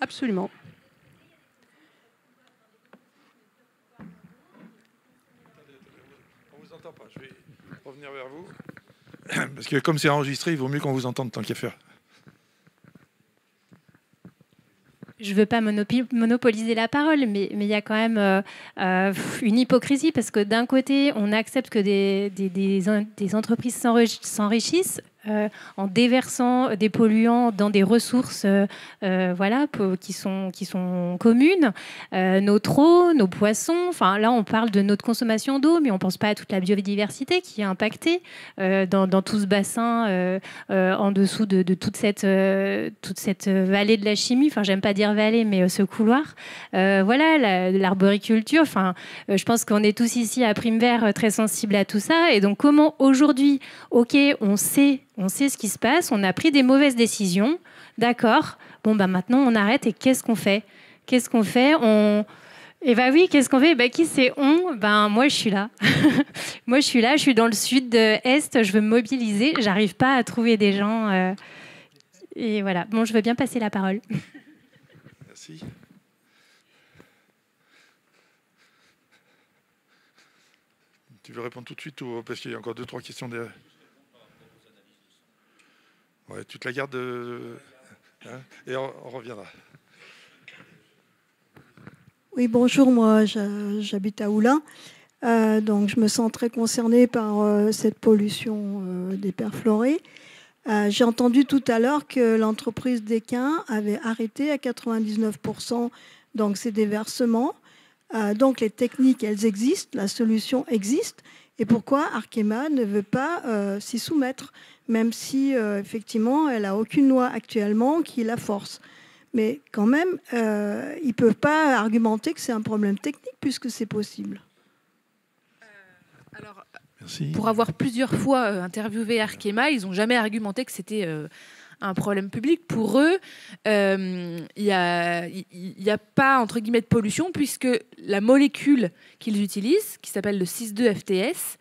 Absolument. On ne vous entend pas, je vais revenir vers vous. Parce que comme c'est enregistré, il vaut mieux qu'on vous entende tant qu'à faire. Je ne veux pas monopoliser la parole, mais il y a quand même une hypocrisie, parce que d'un côté, on accepte que des entreprises s'enrichissent en déversant des polluants dans des ressources qui sont communes, notre eau, nos poissons. Enfin, là, on parle de notre consommation d'eau, mais on ne pense pas à toute la biodiversité qui est impactée dans tout ce bassin en dessous de toute cette vallée de la chimie. Enfin, j'aime pas dire vallée, mais ce couloir. L'arboriculture. Enfin, je pense qu'on est tous ici à Prime-Vert très sensibles à tout ça. Et donc, comment aujourd'hui, ok, on sait ce qui se passe, on a pris des mauvaises décisions, d'accord, bon, bah maintenant on arrête et qu'est-ce qu'on fait ? Eh bien oui, qu'est-ce qu'on fait? Qui c'est on? Moi, je suis là. Moi, je suis là, je suis dans le sud-est, je veux me mobiliser. J'arrive pas à trouver des gens. Et voilà. Bon, je veux bien passer la parole. Merci. Tu veux répondre tout de suite ou parce qu'il y a encore 2-3 questions derrière? Ouais, tu te la gardes et on reviendra. Oui, bonjour, moi j'habite à Oulin. Donc je me sens très concernée par cette pollution des perfluorés. J'ai entendu tout à l'heure que l'entreprise d'Équin avait arrêté à 99% donc ces déversements. Donc les techniques, elles existent, la solution existe. Et pourquoi Arkema ne veut pas s'y soumettre, même si effectivement elle n'a aucune loi actuellement qui la force. Mais quand même, ils ne peuvent pas argumenter que c'est un problème technique puisque c'est possible. Alors, merci. Pour avoir plusieurs fois interviewé Arkema, ils n'ont jamais argumenté que c'était un problème public. Pour eux, il n'y a pas, entre guillemets, de pollution, puisque la molécule qu'ils utilisent, qui s'appelle le 6,2-FTS,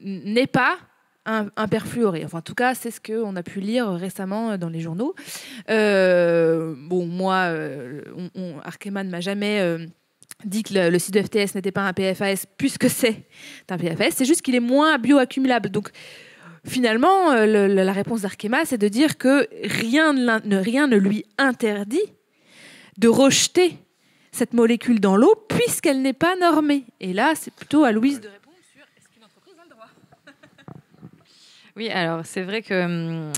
n'est pas un perfluoré. Enfin, en tout cas, c'est ce qu'on a pu lire récemment dans les journaux. Moi, Arkema ne m'a jamais dit que le 6,2-FTS n'était pas un PFAS, puisque c'est un PFAS. C'est juste qu'il est moins bioaccumulable. Donc, finalement, la réponse d'Arkema, c'est de dire que rien ne lui interdit de rejeter cette molécule dans l'eau puisqu'elle n'est pas normée. Et là, c'est plutôt à Louise de répondre sur est-ce qu'une entreprise a le droit. Oui, alors c'est vrai que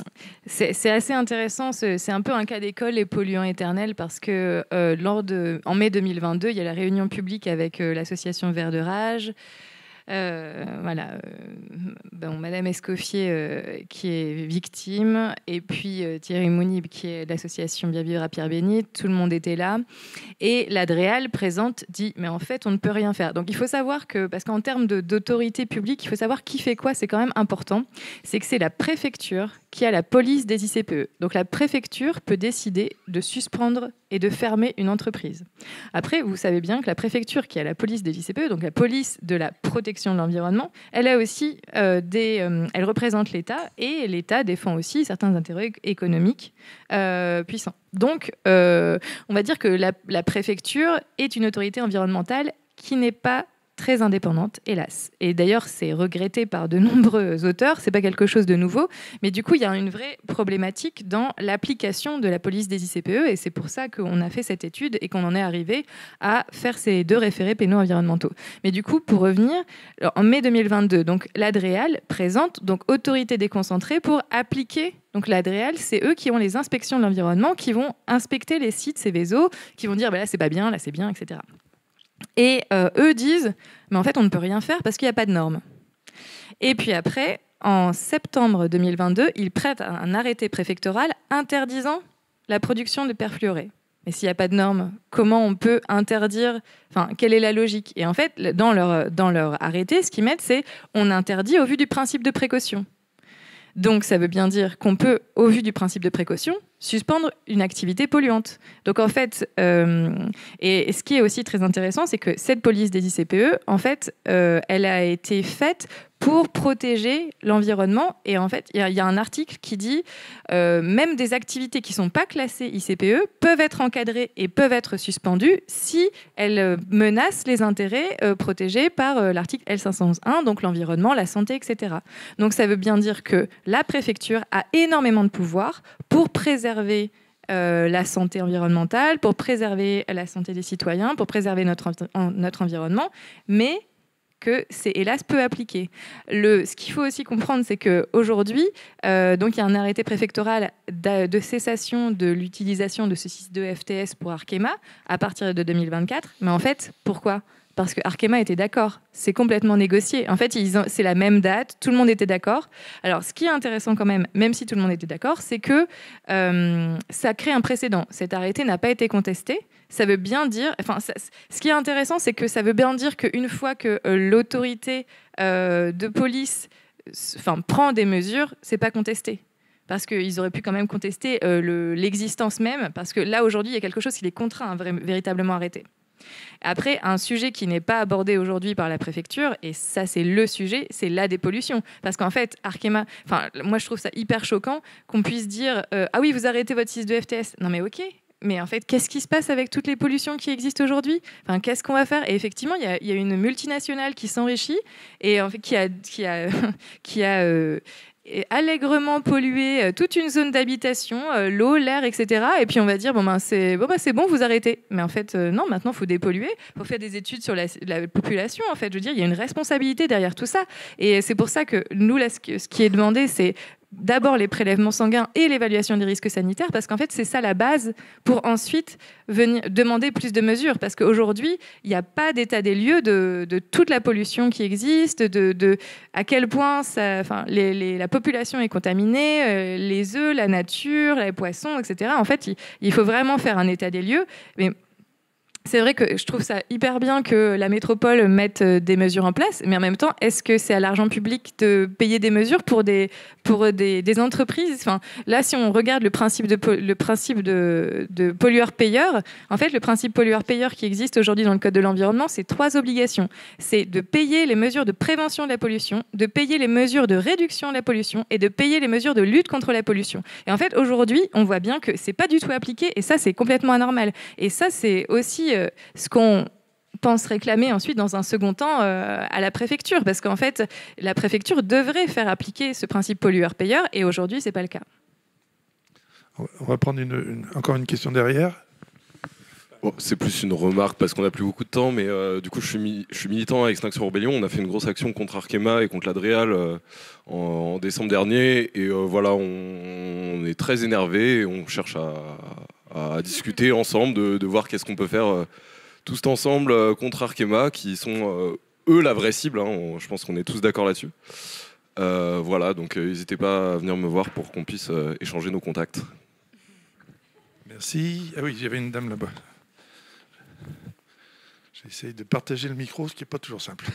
c'est assez intéressant. C'est un peu un cas d'école, les polluants éternels, parce que en mai 2022, il y a la réunion publique avec l'association Vert de Rage. Madame Escoffier qui est victime, et puis Thierry Mounib qui est de l'association Bien Vivre à Pierre-Bénite. Tout le monde était là et l'Adréal présente dit mais en fait on ne peut rien faire. Donc il faut savoir que, parce qu'en termes d'autorité publique, il faut savoir qui fait quoi, c'est quand même important. C'est que c'est la préfecture qui a la police des ICPE. Donc la préfecture peut décider de suspendre et de fermer une entreprise. Après, vous savez bien que la préfecture qui a la police des ICPE, donc la police de la protection de l'environnement, elle a aussi elle représente l'État, et l'État défend aussi certains intérêts économiques puissants. Donc, on va dire que la préfecture est une autorité environnementale qui n'est pas très indépendante, hélas. Et d'ailleurs, c'est regretté par de nombreux auteurs, c'est pas quelque chose de nouveau, mais du coup, il y a une vraie problématique dans l'application de la police des ICPE, et c'est pour ça qu'on a fait cette étude et qu'on en est arrivé à faire ces 2 référés pénaux environnementaux. Mais du coup, pour revenir, en mai 2022, donc l'Adréal présente donc autorité déconcentrée pour appliquer. Donc l'Adréal, c'est eux qui ont les inspections de l'environnement, qui vont inspecter les sites Céveso, qui vont dire là c'est pas bien, là c'est bien, etc. Et eux disent, mais en fait, on ne peut rien faire parce qu'il n'y a pas de normes. Et puis après, en septembre 2022, ils prêtent un arrêté préfectoral interdisant la production de perfluorés. Mais s'il n'y a pas de normes, comment on peut interdire? Enfin, quelle est la logique? Et en fait, dans leur arrêté, ce qu'ils mettent, c'est on interdit au vu du principe de précaution. Donc, ça veut bien dire qu'on peut, au vu du principe de précaution, suspendre une activité polluante. Donc, en fait, et ce qui est aussi très intéressant, c'est que cette police des ICPE, en fait, elle a été faite pour protéger l'environnement. Et en fait, il y a un article qui dit même des activités qui ne sont pas classées ICPE peuvent être encadrées et peuvent être suspendues si elles menacent les intérêts protégés par l'article L511.1, donc l'environnement, la santé, etc. Donc ça veut bien dire que la préfecture a énormément de pouvoir pour préserver la santé environnementale, pour préserver la santé des citoyens, pour préserver notre environnement, mais que c'est hélas peu appliqué. Ce qu'il faut aussi comprendre, c'est qu'aujourd'hui, donc il y a un arrêté préfectoral de cessation de l'utilisation de ce 6,2 FTS pour Arkema à partir de 2024. Mais en fait, pourquoi ? Parce que Arkema était d'accord. C'est complètement négocié. En fait, c'est la même date. Tout le monde était d'accord. Alors, ce qui est intéressant quand même si tout le monde était d'accord, c'est que ça crée un précédent. Cet arrêté n'a pas été contesté. Ça veut bien dire... ce qui est intéressant, c'est que ça veut bien dire qu'une fois que l'autorité de police prend des mesures, c'est pas contesté. parce qu'ils auraient pu quand même contester l'existence même, parce que là, aujourd'hui, il y a quelque chose qui les contraint à véritablement arrêter. Après, un sujet qui n'est pas abordé aujourd'hui par la préfecture, et ça c'est le sujet, c'est la dépollution. Parce qu'en fait, Arkema, moi je trouve ça hyper choquant qu'on puisse dire ah oui, vous arrêtez votre 6 de FTS. Non mais ok, mais en fait, qu'est-ce qui se passe avec toutes les pollutions qui existent aujourd'hui ? Qu'est-ce qu'on va faire ? Et effectivement, il y a une multinationale qui s'enrichit et en fait, qui a allègrement pollué toute une zone d'habitation, l'eau, l'air, etc. Et puis on va dire c'est bon, vous arrêtez. Mais en fait, non, maintenant il faut dépolluer, il faut faire des études sur la population. En fait, je veux dire, il y a une responsabilité derrière tout ça. Et c'est pour ça que nous, là, ce qui est demandé, c'est d'abord les prélèvements sanguins et l'évaluation des risques sanitaires, parce qu'en fait, c'est ça la base pour ensuite venir demander plus de mesures. Parce qu'aujourd'hui, il n'y a pas d'état des lieux de toute la pollution qui existe, de à quel point la population est contaminée, les œufs, la nature, les poissons, etc. En fait, il faut vraiment faire un état des lieux. Mais c'est vrai que je trouve ça hyper bien que la métropole mette des mesures en place, mais en même temps, est-ce que c'est à l'argent public de payer des mesures pour des entreprises ? Là, si on regarde le principe de pollueur-payeur, en fait, le principe pollueur-payeur qui existe aujourd'hui dans le Code de l'environnement, c'est 3 obligations. C'est de payer les mesures de prévention de la pollution, de payer les mesures de réduction de la pollution et de payer les mesures de lutte contre la pollution. Et en fait, aujourd'hui, on voit bien que c'est pas du tout appliqué et ça, c'est complètement anormal. Et ça, c'est aussi ce qu'on pense réclamer ensuite dans un second temps à la préfecture, parce qu'en fait la préfecture devrait faire appliquer ce principe pollueur-payeur et aujourd'hui c'est pas le cas. On va prendre encore une question derrière. Bon, c'est plus une remarque parce qu'on n'a plus beaucoup de temps, mais du coup je suis militant à Extinction Rebellion. On a fait une grosse action contre Arkema et contre l'Adréal en décembre dernier et voilà, on est très énervé et on cherche à discuter ensemble de voir qu'est-ce qu'on peut faire tous ensemble contre Arkema, qui sont eux la vraie cible, hein, je pense qu'on est tous d'accord là-dessus. Voilà, donc n'hésitez pas à venir me voir pour qu'on puisse échanger nos contacts. Merci. Ah oui, j'avais une dame là-bas. J'essaye de partager le micro, ce qui n'est pas toujours simple.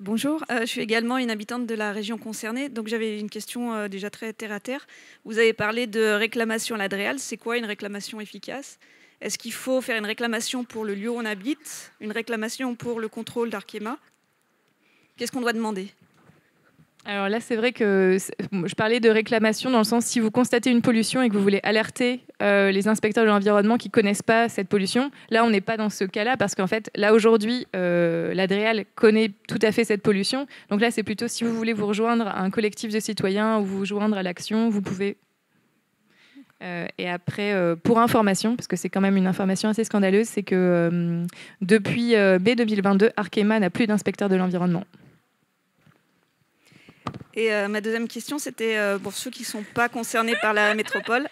Bonjour, je suis également une habitante de la région concernée, donc j'avais une question déjà très terre-à-terre. Vous avez parlé de réclamation à l'Adréal, c'est quoi une réclamation efficace ? Est-ce qu'il faut faire une réclamation pour le lieu où on habite, une réclamation pour le contrôle d'Arkema ? Qu'est-ce qu'on doit demander ? Alors là, c'est vrai que je parlais de réclamation dans le sens si vous constatez une pollution et que vous voulez alerter les inspecteurs de l'environnement qui ne connaissent pas cette pollution, là, on n'est pas dans ce cas-là parce qu'en fait, là, aujourd'hui, l'Adréal connaît tout à fait cette pollution. Donc là, c'est plutôt si vous voulez vous rejoindre à un collectif de citoyens ou vous joindre à l'action, vous pouvez. Et après, pour information, parce que c'est quand même une information assez scandaleuse, c'est que depuis mai 2022, Arkema n'a plus d'inspecteur de l'environnement. Et ma deuxième question, c'était pour ceux qui ne sont pas concernés par la métropole.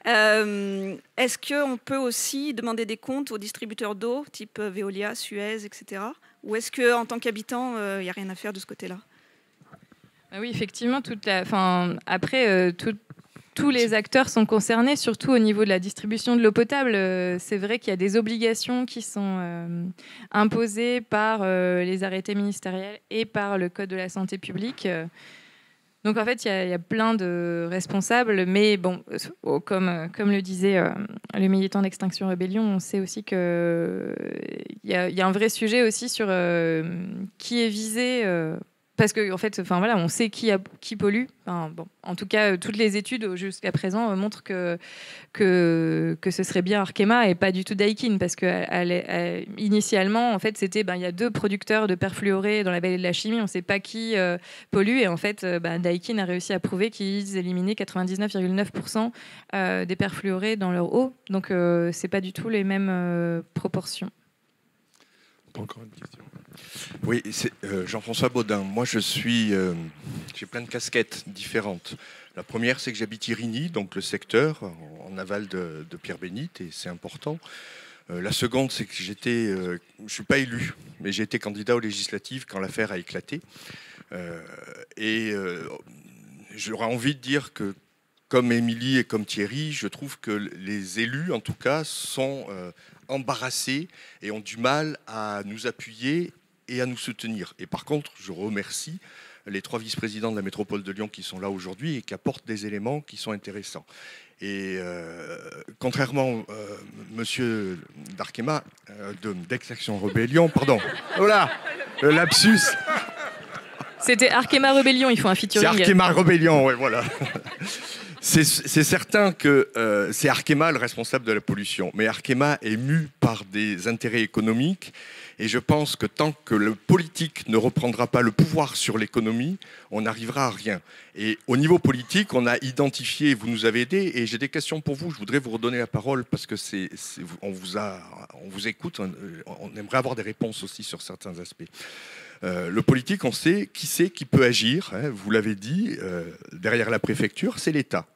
Est-ce qu'on peut aussi demander des comptes aux distributeurs d'eau, type Veolia, Suez, etc. Ou est-ce qu'en tant qu'habitant, il n'y a rien à faire de ce côté-là ? Oui, effectivement. Tous les acteurs sont concernés, surtout au niveau de la distribution de l'eau potable. C'est vrai qu'il y a des obligations qui sont imposées par les arrêtés ministériels et par le Code de la santé publique. Donc en fait, il y a plein de responsables, mais bon, comme le disait le militant d'Extinction Rebellion, on sait aussi qu'il y a un vrai sujet aussi sur qui est visé. Parce que en fait, voilà, on sait qui pollue. En tout cas, toutes les études jusqu'à présent montrent que ce serait bien Arkema et pas du tout Daikin, parce que initialement, en fait, c'était il y a 2 producteurs de perfluorés dans la vallée de la Chimie. On ne sait pas qui pollue et en fait, Daikin a réussi à prouver qu'ils éliminaient 99,9% des perfluorés dans leur eau. Donc, c'est pas du tout les mêmes proportions. Pas encore une question. Oui, c'est Jean-François Baudin. Moi, j'ai plein de casquettes différentes. La première, c'est que j'habite Irigny, donc le secteur en aval de Pierre-Bénite, et c'est important. La seconde, c'est que je suis pas élu, mais j'ai été candidat aux législatives quand l'affaire a éclaté. J'aurais envie de dire que, comme Émilie et comme Thierry, je trouve que les élus, en tout cas, sont embarrassés et ont du mal à nous appuyer et à nous soutenir. Et par contre, je remercie les 3 vice-présidents de la métropole de Lyon qui sont là aujourd'hui et qui apportent des éléments qui sont intéressants. Et contrairement, monsieur d'Arkema, d'Extinction Rebellion, pardon, voilà, le lapsus. C'était Arkema Rebellion, il faut un featuring. C'est Arkema Rebellion, ouais, voilà. C'est certain que c'est Arkema le responsable de la pollution, mais Arkema est mu par des intérêts économiques. Et je pense que tant que le politique ne reprendra pas le pouvoir sur l'économie, on n'arrivera à rien. Et au niveau politique, on a identifié, vous nous avez aidé, et j'ai des questions pour vous. Je voudrais vous redonner la parole parce que on vous écoute, on aimerait avoir des réponses aussi sur certains aspects. Le politique, on sait qui peut agir, hein, vous l'avez dit, derrière la préfecture, c'est l'État.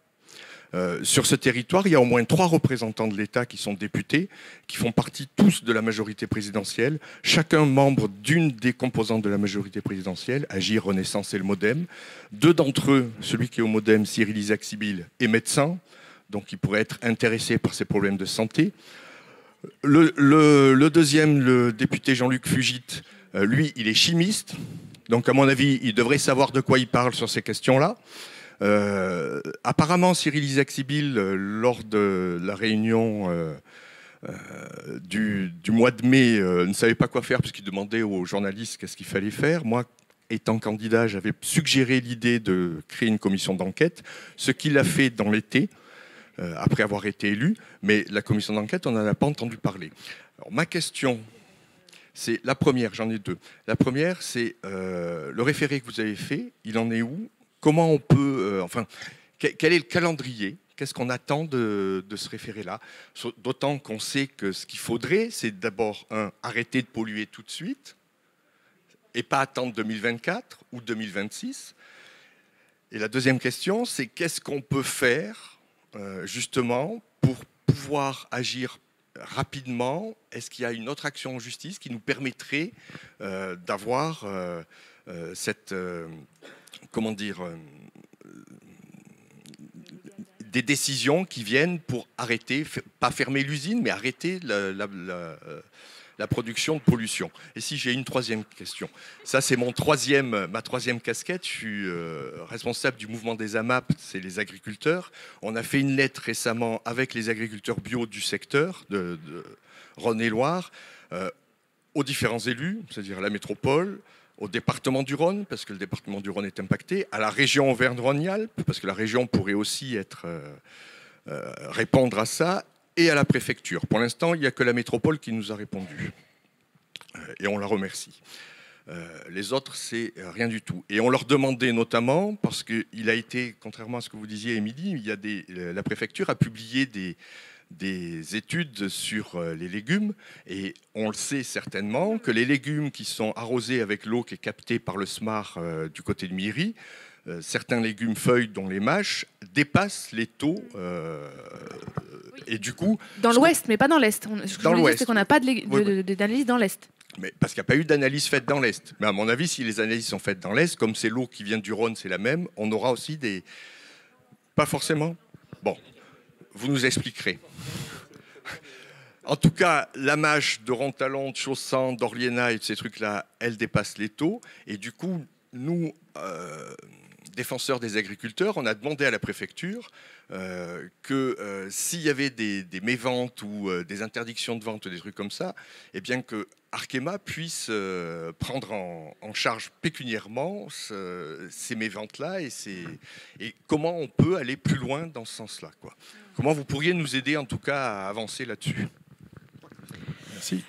Sur ce territoire, il y a au moins 3 représentants de l'État qui sont députés, qui font partie tous de la majorité présidentielle, chacun membre d'une des composantes de la majorité présidentielle, Agir, Renaissance et le Modem. 2 d'entre eux, celui qui est au Modem, Cyril Isaac-Sibyl, est médecin, donc il pourrait être intéressé par ces problèmes de santé. Le deuxième, le député Jean-Luc Fugit, lui, il est chimiste, donc à mon avis, il devrait savoir de quoi il parle sur ces questions-là. Apparemment, Cyril Isaac-Sibyl, lors de la réunion du mois de mai, ne savait pas quoi faire puisqu'il demandait aux journalistes qu'est-ce qu'il fallait faire. Moi, étant candidat, j'avais suggéré l'idée de créer une commission d'enquête, ce qu'il a fait dans l'été, après avoir été élu, mais la commission d'enquête, on n'en a pas entendu parler. Alors, ma question, c'est la première, j'en ai 2. La première, c'est le référé que vous avez fait, il en est où ? Comment on peut, quel est le calendrier ? Qu'est-ce qu'on attend de ce référé-là ? D'autant qu'on sait que ce qu'il faudrait, c'est d'abord, arrêter de polluer tout de suite et pas attendre 2024 ou 2026. Et la deuxième question, c'est qu'est-ce qu'on peut faire, justement, pour pouvoir agir rapidement ? Est-ce qu'il y a une autre action en justice qui nous permettrait d'avoir cette... comment dire, des décisions qui viennent pour arrêter, pas fermer l'usine, mais arrêter la production de pollution. Et si j'ai une 3e question, ça c'est ma 3e casquette, je suis responsable du mouvement des AMAP, c'est les agriculteurs. On a fait une lettre récemment avec les agriculteurs bio du secteur de Rhône-et-Loire, aux différents élus, c'est-à-dire la métropole, au département du Rhône, parce que le département du Rhône est impacté, à la région Auvergne-Rhône-Alpes, parce que la région pourrait aussi répondre à ça, et à la préfecture. Pour l'instant, il n'y a que la métropole qui nous a répondu. Et on la remercie. Les autres, c'est rien du tout. Et on leur demandait notamment, parce qu'il a été, contrairement à ce que vous disiez, Émilie, la préfecture a publié des études sur les légumes, et on le sait certainement que les légumes qui sont arrosés avec l'eau qui est captée par le SMAR du côté de Miry, certains légumes feuilles dont les mâches dépassent les taux et du coup... Dans l'Ouest, mais pas dans l'Est. Dans l'Ouest. C'est qu'on n'a pas d'analyse dans l'Est. Mais parce qu'il n'y a pas eu d'analyse faite dans l'Est. Mais à mon avis, si les analyses sont faites dans l'Est, comme c'est l'eau qui vient du Rhône, c'est la même, on aura aussi des... Pas forcément. Bon, vous nous expliquerez. En tout cas, la mâche de Rontalon, de Chaussan, d'Orliena et de ces trucs-là, elle dépasse les taux. Et du coup, nous, défenseurs des agriculteurs, on a demandé à la préfecture que s'il y avait des méventes ou des interdictions de vente, des trucs comme ça, eh bien que Arkema puisse prendre en charge pécuniairement ces méventes-là et comment on peut aller plus loin dans ce sens-là, quoi. Comment vous pourriez nous aider en tout cas à avancer là-dessus ? Merci.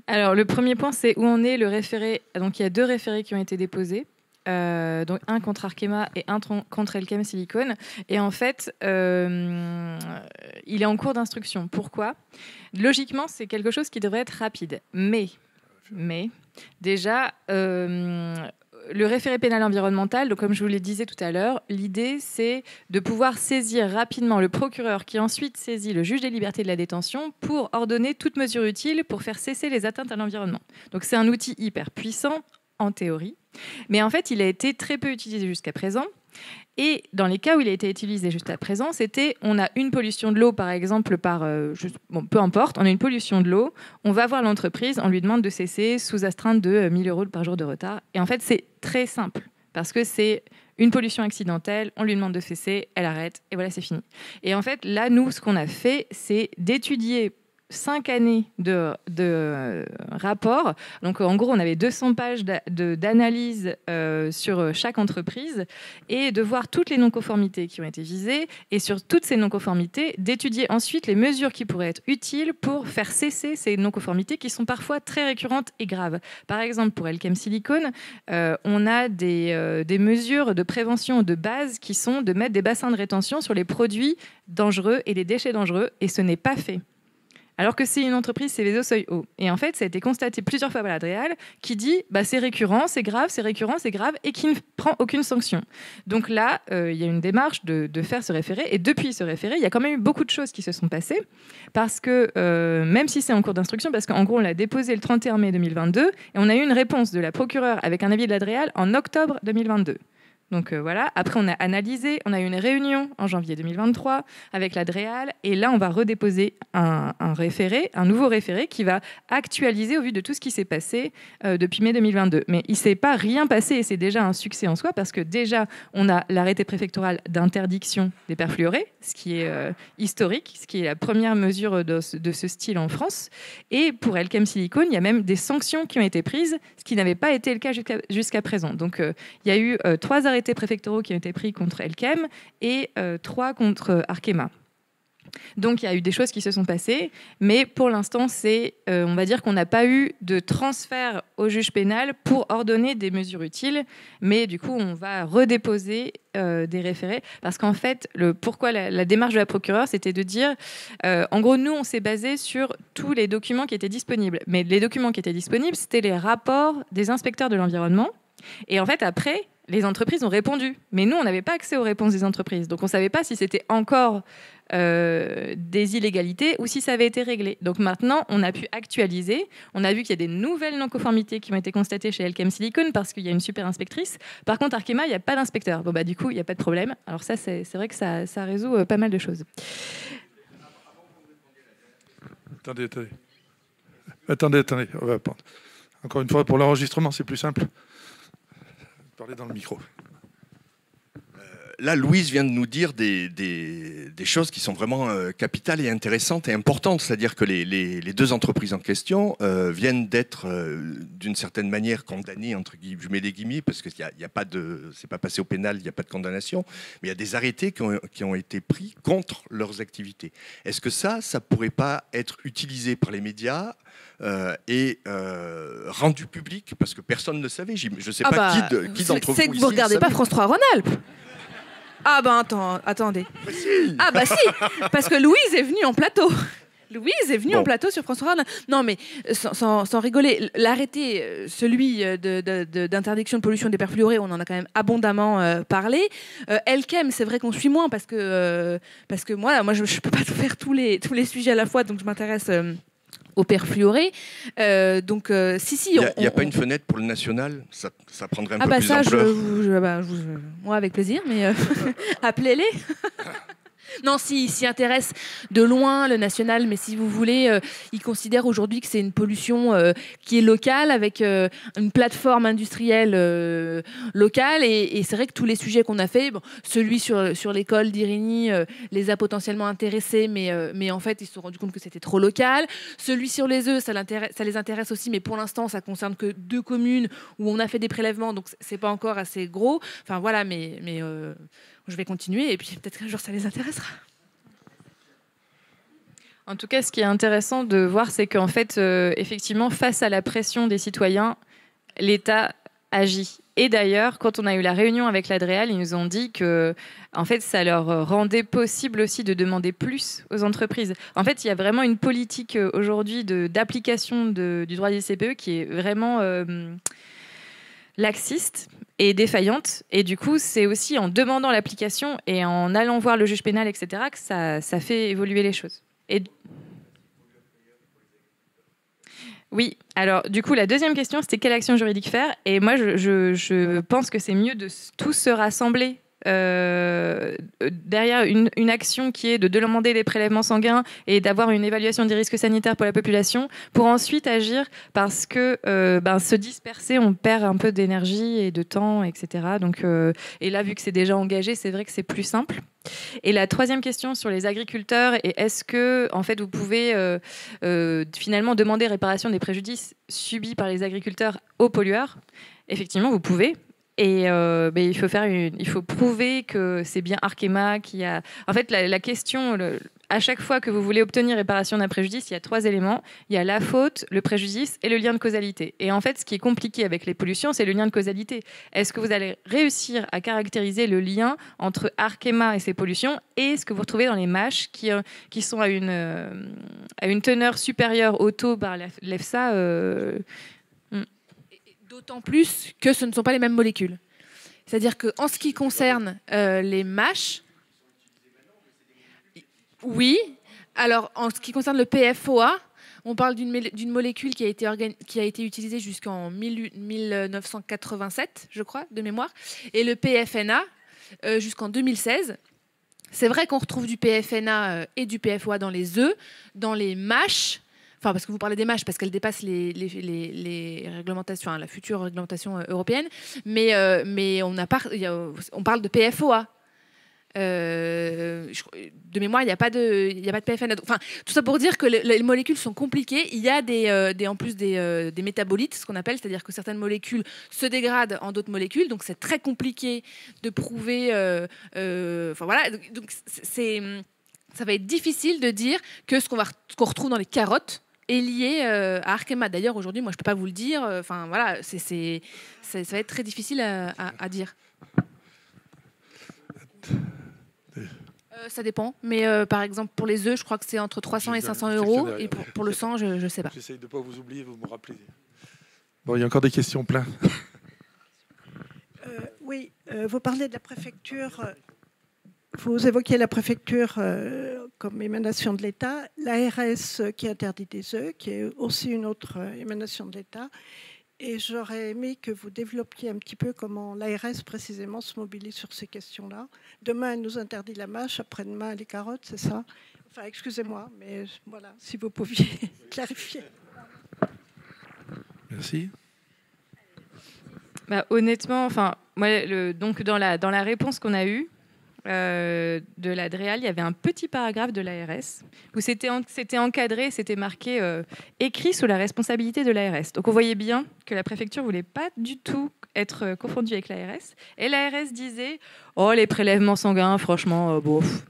Alors, le premier point, c'est où en est le référé. Donc, il y a 2 référés qui ont été déposés. Donc, un contre Arkema et un contre Elkem Silicone. Et en fait, il est en cours d'instruction. Pourquoi ? Logiquement, c'est quelque chose qui devrait être rapide. Mais déjà... le référé pénal environnemental, donc comme je vous le disais tout à l'heure, l'idée c'est de pouvoir saisir rapidement le procureur qui ensuite saisit le juge des libertés de la détention pour ordonner toute mesure utile pour faire cesser les atteintes à l'environnement. Donc c'est un outil hyper puissant en théorie, mais en fait il a été très peu utilisé jusqu'à présent Et dans les cas où il a été utilisé jusqu'à présent, c'était on a une pollution de l'eau, par exemple, peu importe, on a une pollution de l'eau, on va voir l'entreprise, on lui demande de cesser sous astreinte de 1 000 € par jour de retard. Et en fait, c'est très simple, parce que c'est une pollution accidentelle, on lui demande de cesser, elle arrête, et voilà, c'est fini. Et en fait, là, nous, ce qu'on a fait, c'est d'étudier 5 années de rapports. Donc, en gros, on avait 200 pages d'analyse sur chaque entreprise et de voir toutes les non-conformités qui ont été visées et sur toutes ces non-conformités, d'étudier ensuite les mesures qui pourraient être utiles pour faire cesser ces non-conformités qui sont parfois très récurrentes et graves. Par exemple, pour Elkem Silicone, on a des mesures de prévention de base qui sont de mettre des bassins de rétention sur les produits dangereux et les déchets dangereux, et ce n'est pas fait. Alors que c'est une entreprise Seveso Seuil Haut. Et en fait, ça a été constaté plusieurs fois par la DREAL qui dit c'est récurrent, c'est grave, c'est récurrent, c'est grave, et qui ne prend aucune sanction. Donc là, il y a une démarche de faire ce référé. Et depuis ce référé, il y a quand même eu beaucoup de choses qui se sont passées. Parce que, même si c'est en cours d'instruction, parce qu'en gros, on l'a déposé le 31 mai 2022, et on a eu une réponse de la procureure avec un avis de la DREAL en octobre 2022. Donc voilà, après on a analysé, on a eu une réunion en janvier 2023 avec la DREAL, et là on va redéposer un nouveau référé qui va actualiser au vu de tout ce qui s'est passé depuis mai 2022. Mais il ne s'est pas rien passé, et c'est déjà un succès en soi, parce que déjà on a l'arrêté préfectoral d'interdiction des perfluorés, ce qui est historique, ce qui est la première mesure de ce style en France. Et pour Elkem Silicone, il y a même des sanctions qui ont été prises, ce qui n'avait pas été le cas jusqu'à présent. Donc il y a eu 3 arrêtés préfectoraux qui ont été pris contre Elkem et 3 contre Arkema. Donc il y a eu des choses qui se sont passées, mais pour l'instant, on va dire qu'on n'a pas eu de transfert au juge pénal pour ordonner des mesures utiles, mais du coup, on va redéposer des référés, parce qu'en fait, pourquoi la démarche de la procureure, c'était de dire, en gros, nous, on s'est basé sur tous les documents qui étaient disponibles, mais les documents qui étaient disponibles, c'était les rapports des inspecteurs de l'environnement, et en fait, après, les entreprises ont répondu, mais nous, on n'avait pas accès aux réponses des entreprises. Donc, on ne savait pas si c'était encore des illégalités ou si ça avait été réglé. Donc, maintenant, on a pu actualiser. On a vu qu'il y a des nouvelles non-conformités qui ont été constatées chez Elkem Silicone parce qu'il y a une super inspectrice. Par contre, Arkema, il n'y a pas d'inspecteur. Bon, du coup, il n'y a pas de problème. Alors ça, c'est vrai que ça résout pas mal de choses. Attendez. On va prendre. Encore une fois, pour l'enregistrement, c'est plus simple. Parler dans le micro. Là, Louise vient de nous dire des choses qui sont vraiment capitales et intéressantes et importantes. C'est-à-dire que les 2 entreprises en question viennent d'être, d'une certaine manière, condamnées, entre guillemets, je mets des guillemets, parce que c'est pas passé au pénal, il n'y a pas de condamnation, mais il y a des arrêtés qui ont été pris contre leurs activités. Est-ce que ça pourrait pas être utilisé par les médias et rendu public, parce que personne ne le savait. Je ne sais pas qui d'entre vous c'est que vous ne regardez pas France 3 Rhône-Alpes. Ah attendez. Mais si. Ah si, parce que Louise est venue en plateau. Louise est venue en plateau sur France 3 Rhône-Alpes. Non mais sans rigoler, l'arrêté, celui d'interdiction de pollution des perfluorés, on en a quand même abondamment parlé. Elkem, c'est vrai qu'on suit moins parce que moi je peux pas faire tous les sujets à la fois, donc je m'intéresse aux perfluorés. Si. Il n'y a pas une fenêtre pour le national, ça prendrait un peu plus d'ampleur. Moi, avec plaisir, mais appelez-les. Non, s'il s'y intéresse de loin, le national, mais si vous voulez, il considère aujourd'hui que c'est une pollution qui est locale, avec une plateforme industrielle locale. Et c'est vrai que tous les sujets qu'on a fait, celui sur l'école d'Irigny les a potentiellement intéressés, mais en fait, ils se sont rendus compte que c'était trop local. Celui sur les œufs, ça les intéresse aussi, mais pour l'instant, ça concerne que 2 communes où on a fait des prélèvements, donc c'est pas encore assez gros. Enfin voilà, mais je vais continuer et puis peut-être qu'un jour ça les intéressera. En tout cas, ce qui est intéressant de voir, c'est qu'en fait, effectivement, face à la pression des citoyens, l'État agit. Et d'ailleurs, quand on a eu la réunion avec la DREAL, ils nous ont dit que en fait, ça leur rendait possible aussi de demander plus aux entreprises. En fait, il y a vraiment une politique aujourd'hui d'application du droit des CPE qui est vraiment laxiste et défaillante. Et du coup, c'est aussi en demandant l'application et en allant voir le juge pénal, etc., que ça fait évoluer les choses. Oui, alors du coup, la deuxième question, c'était quelle action juridique faire ? Et moi, je pense que c'est mieux de tous se rassembler derrière une action qui est de demander des prélèvements sanguins et d'avoir une évaluation des risques sanitaires pour la population, pour ensuite agir parce que se disperser, on perd un peu d'énergie et de temps, etc. Donc, et là, vu que c'est déjà engagé, c'est vrai que c'est plus simple. Et la troisième question sur les agriculteurs, et est-ce que en fait, vous pouvez finalement demander réparation des préjudices subis par les agriculteurs aux pollueurs? Effectivement, vous pouvez. Et il faut prouver que c'est bien Arkema qui a... En fait, la question, à chaque fois que vous voulez obtenir réparation d'un préjudice, il y a 3 éléments. Il y a la faute, le préjudice et le lien de causalité. Et en fait, ce qui est compliqué avec les pollutions, c'est le lien de causalité. Est-ce que vous allez réussir à caractériser le lien entre Arkema et ses pollutions et ce que vous retrouvez dans les mâches qui sont à une teneur supérieure au taux par l'EFSA D'autant plus que ce ne sont pas les mêmes molécules. C'est-à-dire qu'en ce qui concerne les mâches, oui. Alors, en ce qui concerne le PFOA, on parle d'une molécule qui a été utilisée jusqu'en 1987, je crois, de mémoire, et le PFNA jusqu'en 2016. C'est vrai qu'on retrouve du PFNA et du PFOA dans les œufs, dans les mâches. Enfin, parce que vous parlez des mâches, parce qu'elles dépassent les réglementations, la future réglementation européenne. Mais on parle de PFOA. De mémoire, il n'y a pas de PFNA. Enfin, tout ça pour dire que les molécules sont compliquées. Il y a en plus des métabolites, ce qu'on appelle, c'est-à-dire que certaines molécules se dégradent en d'autres molécules. Donc, c'est très compliqué de prouver. Enfin, voilà. Donc, ça va être difficile de dire que ce qu'on retrouve dans les carottes est lié à Arkema. D'ailleurs, aujourd'hui, moi, je ne peux pas vous le dire. Enfin, voilà, ça va être très difficile à dire. Ça dépend. Mais par exemple, pour les œufs, je crois que c'est entre 300 et 500 euros. Et pour le sang, je ne sais pas. J'essaye de ne pas vous oublier, vous me rappelez. Bon, il y a encore des questions plein. Oui, vous parlez de la préfecture. Vous évoquiez la préfecture comme émanation de l'État, l'ARS qui interdit des œufs, qui est aussi une autre émanation de l'État. Et j'aurais aimé que vous développiez un petit peu comment l'ARS précisément se mobilise sur ces questions-là. Demain, elle nous interdit la mâche, après-demain, les carottes, c'est ça? Enfin, excusez-moi, mais voilà, si vous pouviez clarifier. Merci. Honnêtement, enfin, moi, donc dans la réponse qu'on a eue, de la DREAL, il y avait un petit paragraphe de l'ARS où c'était encadré, c'était marqué écrit sous la responsabilité de l'ARS. Donc on voyait bien que la préfecture voulait pas du tout être confondue avec l'ARS. Et l'ARS disait oh les prélèvements sanguins, franchement, bof.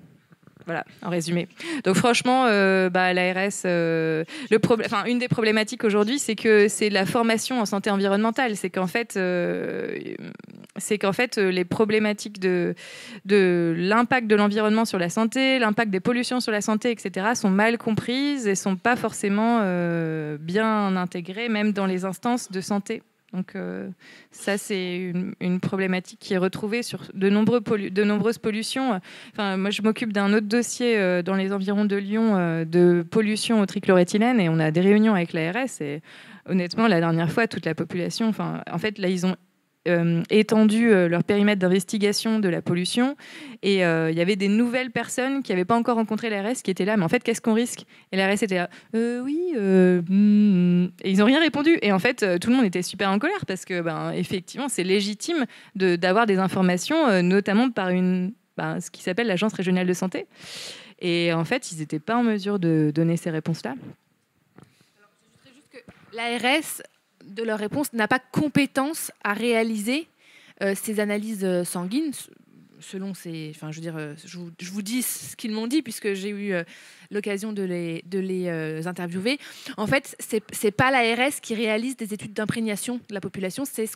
Voilà, en résumé. Donc franchement, l'ARS, une des problématiques aujourd'hui, c'est que c'est la formation en santé environnementale. C'est qu'en fait, les problématiques de l'impact de l'environnement sur la santé, l'impact des pollutions sur la santé, etc., sont mal comprises et sont pas forcément bien intégrées, même dans les instances de santé. Donc ça, c'est une problématique qui est retrouvée sur de nombreuses pollutions. Enfin, moi, je m'occupe d'un autre dossier dans les environs de Lyon de pollution au trichloroéthylène et on a des réunions avec l'ARS et honnêtement, la dernière fois, toute la population... En fait, là, ils ont étendu leur périmètre d'investigation de la pollution et il y avait des nouvelles personnes qui n'avaient pas encore rencontré l'ARS qui étaient là, mais en fait qu'est-ce qu'on risque? Et l'ARS était là, et ils n'ont rien répondu et en fait tout le monde était super en colère parce que effectivement c'est légitime d'avoir des informations notamment par ce qui s'appelle l'agence régionale de santé et en fait ils n'étaient pas en mesure de donner ces réponses-là. L'ARS de leur réponse n'a pas compétence à réaliser ces analyses sanguines selon ces... Enfin, je veux dire, je vous dis ce qu'ils m'ont dit puisque j'ai eu l'occasion de les interviewer. En fait, c'est pas l'ARS qui réalise des études d'imprégnation de la population, c'est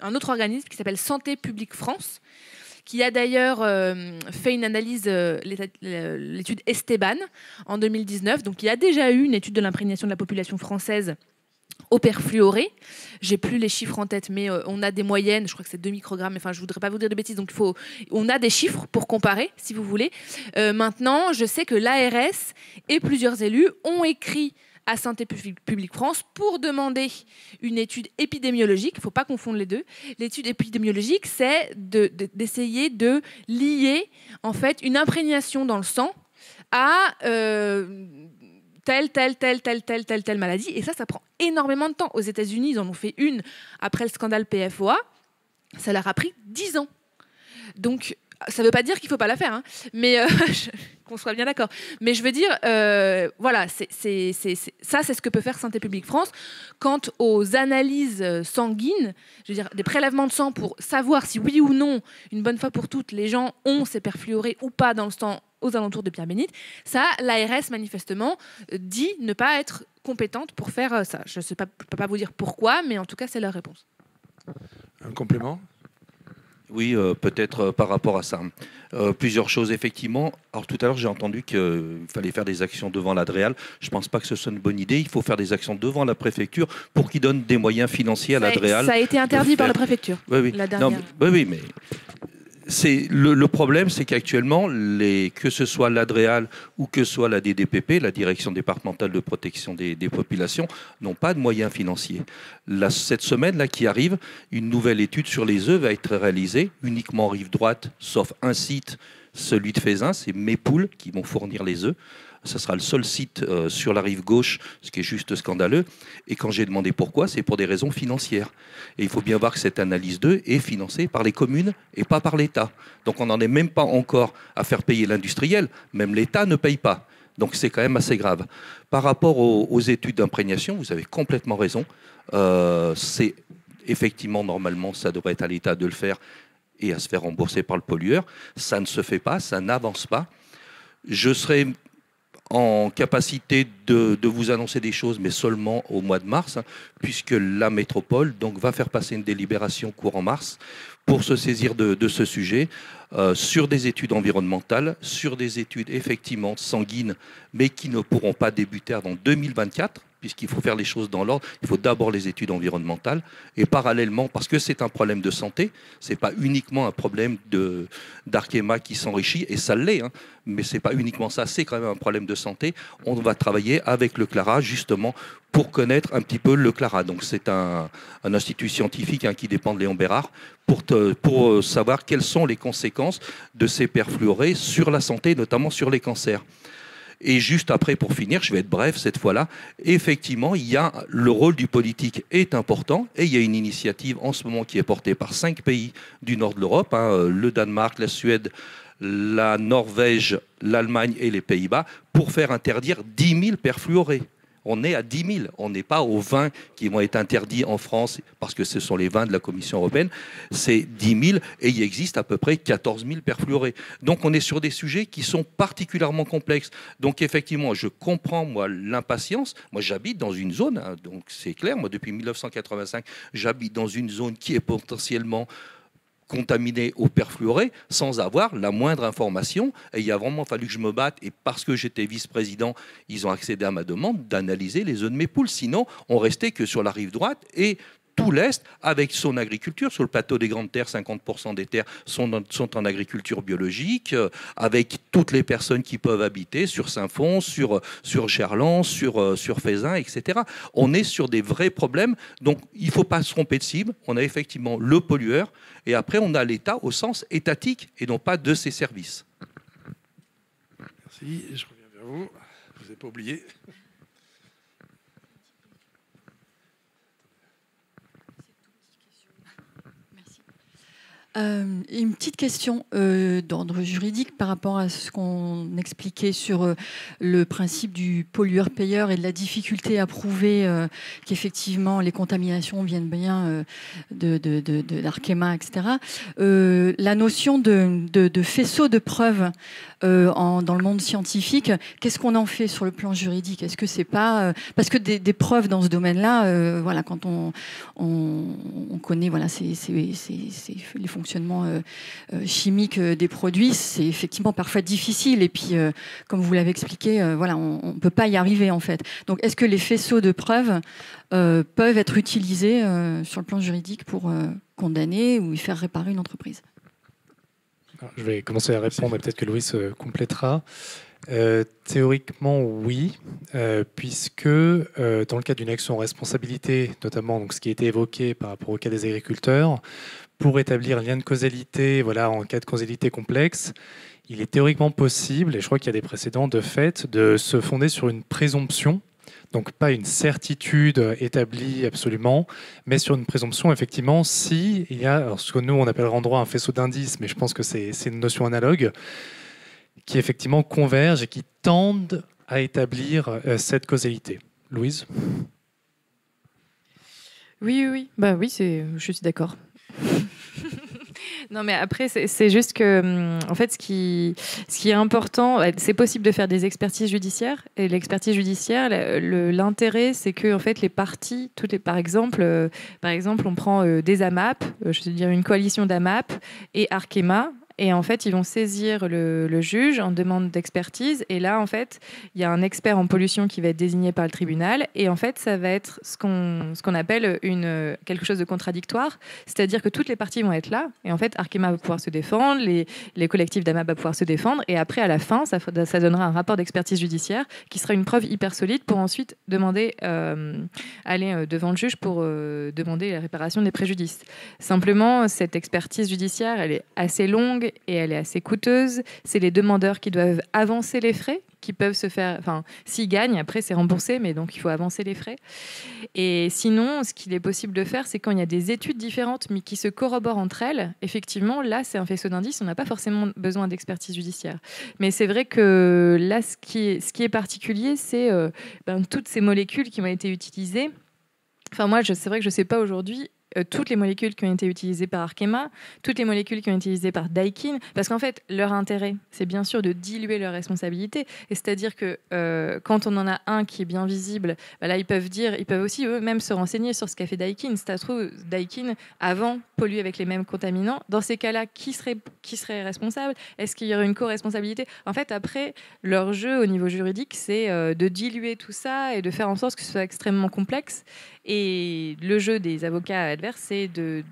un autre organisme qui s'appelle Santé publique France, qui a d'ailleurs fait une analyse, l'étude Esteban, en 2019. Donc, il y a déjà eu une étude de l'imprégnation de la population française au perfluoré. J'ai plus les chiffres en tête, mais on a des moyennes, je crois que c'est 2 microgrammes, enfin je voudrais pas vous dire de bêtises, donc on a des chiffres pour comparer, si vous voulez. Maintenant, je sais que l'ARS et plusieurs élus ont écrit à Santé publique France pour demander une étude épidémiologique. Il ne faut pas confondre les deux. L'étude épidémiologique, c'est d'essayer de lier en fait une imprégnation dans le sang à telle maladie. Et ça prend énormément de temps. Aux États-Unis, ils en ont fait une après le scandale PFOA. Ça leur a pris 10 ans. Donc, ça ne veut pas dire qu'il ne faut pas la faire, hein, mais qu'on soit bien d'accord. Mais je veux dire, voilà, ça, c'est ce que peut faire Santé publique France. Quant aux analyses sanguines, je veux dire, des prélèvements de sang pour savoir si oui ou non, une bonne fois pour toutes, les gens ont ces perfluorés ou pas dans le sang aux alentours de Pierre-Bénite, ça, l'ARS, manifestement, dit ne pas être compétente pour faire ça. Je ne peux pas vous dire pourquoi, mais en tout cas, c'est leur réponse. Un complément ? Oui, peut-être par rapport à ça. Plusieurs choses, effectivement. Alors tout à l'heure, j'ai entendu qu'il fallait faire des actions devant la DREAL. Je ne pense pas que ce soit une bonne idée. Il faut faire des actions devant la préfecture pour qu'ils donnent des moyens financiers à la DREAL. Ça a été interdit par la préfecture, oui. La dernière. Non, oui, mais le problème, c'est qu'actuellement, que ce soit l'ADREAL ou que ce soit la DDPP, la Direction départementale de protection des populations, n'ont pas de moyens financiers. Cette semaine là qui arrive, une nouvelle étude sur les œufs va être réalisée, uniquement en rive droite, sauf un site, celui de Fézin, c'est Mes Poules qui vont fournir les œufs. Ce sera le seul site sur la rive gauche, ce qui est juste scandaleux. Et quand j'ai demandé pourquoi, c'est pour des raisons financières. Et il faut bien voir que cette analyse d'œufs est financée par les communes et pas par l'État. Donc on n'en est même pas encore à faire payer l'industriel. Même l'État ne paye pas. Donc c'est quand même assez grave. Par rapport aux études d'imprégnation, vous avez complètement raison. C'est effectivement, normalement, ça devrait être à l'État de le faire et à se faire rembourser par le pollueur. Ça ne se fait pas, ça n'avance pas. Je serai en capacité de vous annoncer des choses, mais seulement au mois de mars, hein, puisque la métropole donc, va faire passer une délibération courant mars pour se saisir de ce sujet, sur des études environnementales, sur des études effectivement sanguines, mais qui ne pourront pas débuter avant 2024, puisqu'il faut faire les choses dans l'ordre. Il faut d'abord les études environnementales, et parallèlement, parce que c'est un problème de santé, ce n'est pas uniquement un problème d'Arkema qui s'enrichit, et ça l'est, hein, mais ce n'est pas uniquement ça, c'est quand même un problème de santé. On va travailler avec le CLARA, justement, pour connaître un petit peu le CLARA. Donc c'est un institut scientifique qui dépend de Léon Bérard, pour savoir quelles sont les conséquences de ces perfluorés sur la santé, notamment sur les cancers. Et juste après, pour finir, je vais être bref cette fois-là, effectivement, le rôle du politique est important, et il y a une initiative en ce moment qui est portée par 5 pays du nord de l'Europe, le Danemark, la Suède, la Norvège, l'Allemagne et les Pays-Bas, pour faire interdire 10 000 perfluorés. On est à 10 000, on n'est pas aux 20 qui vont être interdits en France, parce que ce sont les 20 de la Commission européenne, c'est 10 000, et il existe à peu près 14 000 perfluorés. Donc on est sur des sujets qui sont particulièrement complexes. Donc effectivement, je comprends moi l'impatience. Moi j'habite dans une zone, hein, donc c'est clair, moi depuis 1985, j'habite dans une zone qui est potentiellement contaminés au perfluoré sans avoir la moindre information. Et il a vraiment fallu que je me batte, et parce que j'étais vice-président, ils ont accédé à ma demande d'analyser les œufs de mes poules. Sinon, on restait que sur la rive droite, et tout l'Est, avec son agriculture. Sur le plateau des Grandes Terres, 50% des terres sont en agriculture biologique, avec toutes les personnes qui peuvent habiter sur Saint-Fons, sur Gerland, sur Fézin, etc. On est sur des vrais problèmes, donc il ne faut pas se tromper de cible. On a effectivement le pollueur, et après on a l'État au sens étatique, et non pas de ses services. Merci, je reviens vers vous. Je ne vous ai pas oublié. Une petite question d'ordre juridique par rapport à ce qu'on expliquait sur le principe du pollueur-payeur et de la difficulté à prouver qu'effectivement les contaminations viennent bien de l'Arkema, etc. La notion de faisceau de preuves dans le monde scientifique, qu'est-ce qu'on en fait sur le plan juridique? Est-ce que c'est pas parce que des preuves dans ce domaine-là, voilà, quand on connaît voilà les fonctionnements chimiques des produits, c'est effectivement parfois difficile. Et puis, comme vous l'avez expliqué, voilà, on ne peut pas y arriver en fait. Donc, est-ce que les faisceaux de preuves peuvent être utilisés sur le plan juridique pour condamner ou y faire réparer une entreprise? Je vais commencer à répondre et peut-être que Louis complétera. Théoriquement, oui, puisque dans le cadre d'une action en responsabilité, notamment donc, ce qui a été évoqué par rapport au cas des agriculteurs, pour établir un lien de causalité en cas de causalité complexe, il est théoriquement possible, et je crois qu'il y a des précédents de fait, de se fonder sur une présomption, donc pas une certitude établie absolument, mais sur une présomption, effectivement, si il y a ce que nous on appellerait en droit un faisceau d'indices, mais je pense que c'est une notion analogue, qui effectivement convergent et qui tendent à établir cette causalité. Louise ? Oui. Bah oui, je suis d'accord. Non, mais après, c'est juste que, en fait, ce qui est important, c'est possible de faire des expertises judiciaires. Et l'expertise judiciaire, l'intérêt, c'est que, en fait, les parties, par exemple, on prend des AMAP, je veux dire une coalition d'AMAP et Arkema. Et en fait, ils vont saisir le juge en demande d'expertise. Et là, en fait, il y a un expert en pollution qui va être désigné par le tribunal. Et en fait, ça va être ce qu'on appelle quelque chose de contradictoire. C'est-à-dire que toutes les parties vont être là. Et en fait, Arkema va pouvoir se défendre, les collectifs d'AMAP vont pouvoir se défendre. Et après, à la fin, ça donnera un rapport d'expertise judiciaire qui sera une preuve hyper solide pour ensuite demander, aller devant le juge pour demander la réparation des préjudices. Simplement, cette expertise judiciaire, elle est assez longue et elle est assez coûteuse. C'est les demandeurs qui doivent avancer les frais, qui peuvent se faire... Enfin, s'ils gagnent, après, c'est remboursé, mais donc il faut avancer les frais. Et sinon, ce qu'il est possible de faire, c'est quand il y a des études différentes, mais qui se corroborent entre elles, effectivement, là, c'est un faisceau d'indices, on n'a pas forcément besoin d'expertise judiciaire. Mais c'est vrai que là, ce qui est particulier, c'est toutes ces molécules qui ont été utilisées. Enfin, moi, c'est vrai que je ne sais pas aujourd'hui toutes les molécules qui ont été utilisées par Arkema, toutes les molécules qui ont été utilisées par Daikin, parce qu'en fait, leur intérêt, c'est bien sûr de diluer leur responsabilité. Et c'est-à-dire que quand on en a un qui est bien visible, là, ils peuvent aussi eux-mêmes se renseigner sur ce qu'a fait Daikin. Si ça se trouve, Daikin, avant, polluait avec les mêmes contaminants. Dans ces cas-là, qui serait responsable ? Est-ce qu'il y aurait une co-responsabilité ? En fait, après, leur jeu au niveau juridique, c'est de diluer tout ça et de faire en sorte que ce soit extrêmement complexe. Et le jeu des avocats adverses, c'est de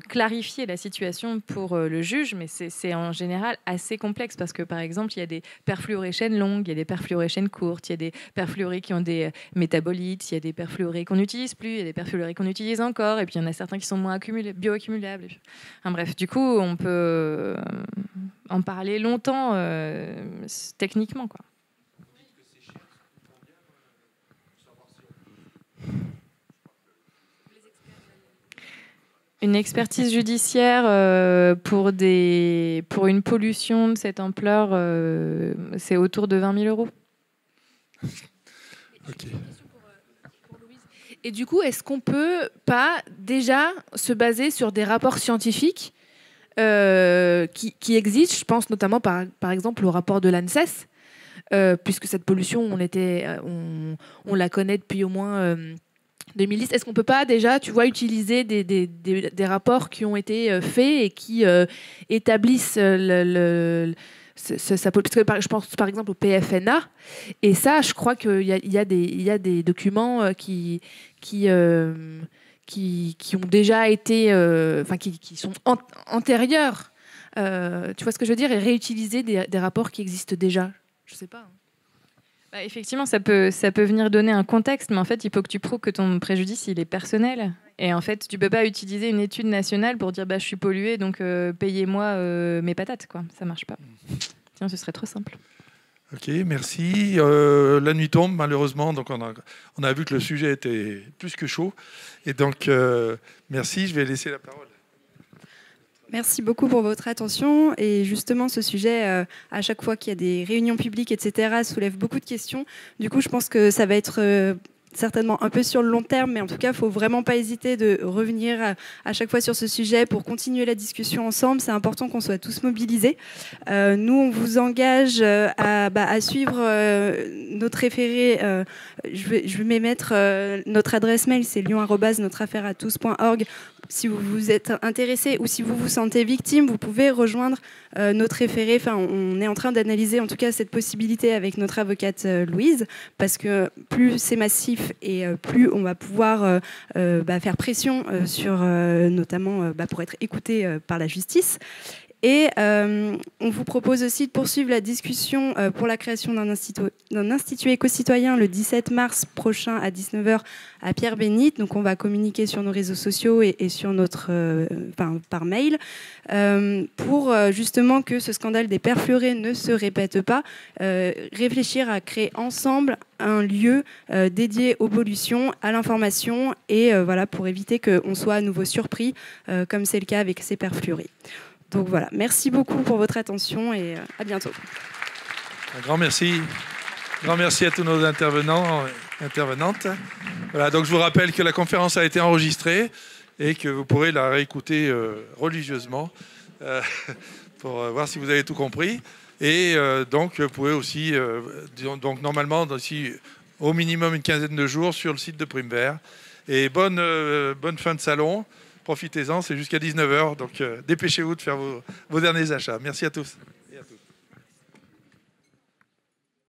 clarifier la situation pour le juge, mais c'est en général assez complexe parce que, par exemple, il y a des perfluorés chaînes longues, il y a des perfluorés chaînes courtes, il y a des perfluorés qui ont des métabolites, il y a des perfluorés qu'on n'utilise plus, il y a des perfluorés qu'on utilise encore, et puis il y en a certains qui sont moins bioaccumulables. Enfin, bref, du coup, on peut en parler longtemps techniquement, quoi. Une expertise judiciaire pour une pollution de cette ampleur, c'est autour de 20 000 euros. Ok. Et du coup, est-ce qu'on peut pas déjà se baser sur des rapports scientifiques qui existent ? Je pense notamment par exemple au rapport de l'ANSES, puisque cette pollution, on la connaît depuis au moins 2010. Est-ce qu'on peut pas déjà, utiliser des rapports qui ont été faits et qui établissent parce que je pense par exemple au PFNA, et ça, je crois qu'il y a des documents qui ont déjà été, qui sont antérieurs. Tu vois ce que je veux dire ? Et réutiliser des rapports qui existent déjà. Je sais pas. Effectivement, ça peut venir donner un contexte, mais en fait, il faut que tu prouves que ton préjudice, il est personnel. Et en fait, tu peux pas utiliser une étude nationale pour dire je suis pollué, donc payez-moi mes patates, quoi. Ça marche pas. Tiens, ce serait trop simple. Ok, merci. La nuit tombe, malheureusement, donc on a vu que le sujet était plus que chaud. Et donc, merci, je vais laisser la parole. Merci beaucoup pour votre attention. Et justement, ce sujet, à chaque fois qu'il y a des réunions publiques, etc., soulève beaucoup de questions. Du coup, je pense que ça va être certainement un peu sur le long terme, mais en tout cas, il ne faut vraiment pas hésiter de revenir à chaque fois sur ce sujet pour continuer la discussion ensemble. C'est important qu'on soit tous mobilisés. Nous, on vous engage à suivre notre référé. Je vais mettre notre adresse mail, c'est lyon@notreaffaireatous.org. Si vous vous êtes intéressé ou si vous vous sentez victime, vous pouvez rejoindre notre référé. Enfin, on est en train d'analyser en tout cas cette possibilité avec notre avocate Louise, parce que plus c'est massif et plus on va pouvoir faire pression sur, notamment pour être écouté par la justice. Et on vous propose aussi de poursuivre la discussion pour la création d'un institut éco-citoyen le 17 mars prochain à 19h à Pierre-Bénite. Donc on va communiquer sur nos réseaux sociaux et sur notre, par mail pour justement que ce scandale des perfluorés ne se répète pas, réfléchir à créer ensemble un lieu dédié aux pollutions, à l'information et voilà, pour éviter qu'on soit à nouveau surpris comme c'est le cas avec ces perfluorés. Donc voilà, merci beaucoup pour votre attention et à bientôt. Un grand merci. Grand merci à tous nos intervenants et intervenantes. Voilà, donc je vous rappelle que la conférence a été enregistrée et que vous pourrez la réécouter religieusement pour voir si vous avez tout compris. Et donc vous pouvez aussi, donc normalement, aussi, au minimum une quinzaine de jours sur le site de Prime Vert. Et bonne fin de salon. Profitez-en, c'est jusqu'à 19h. Donc dépêchez-vous de faire vos derniers achats. Merci à tous.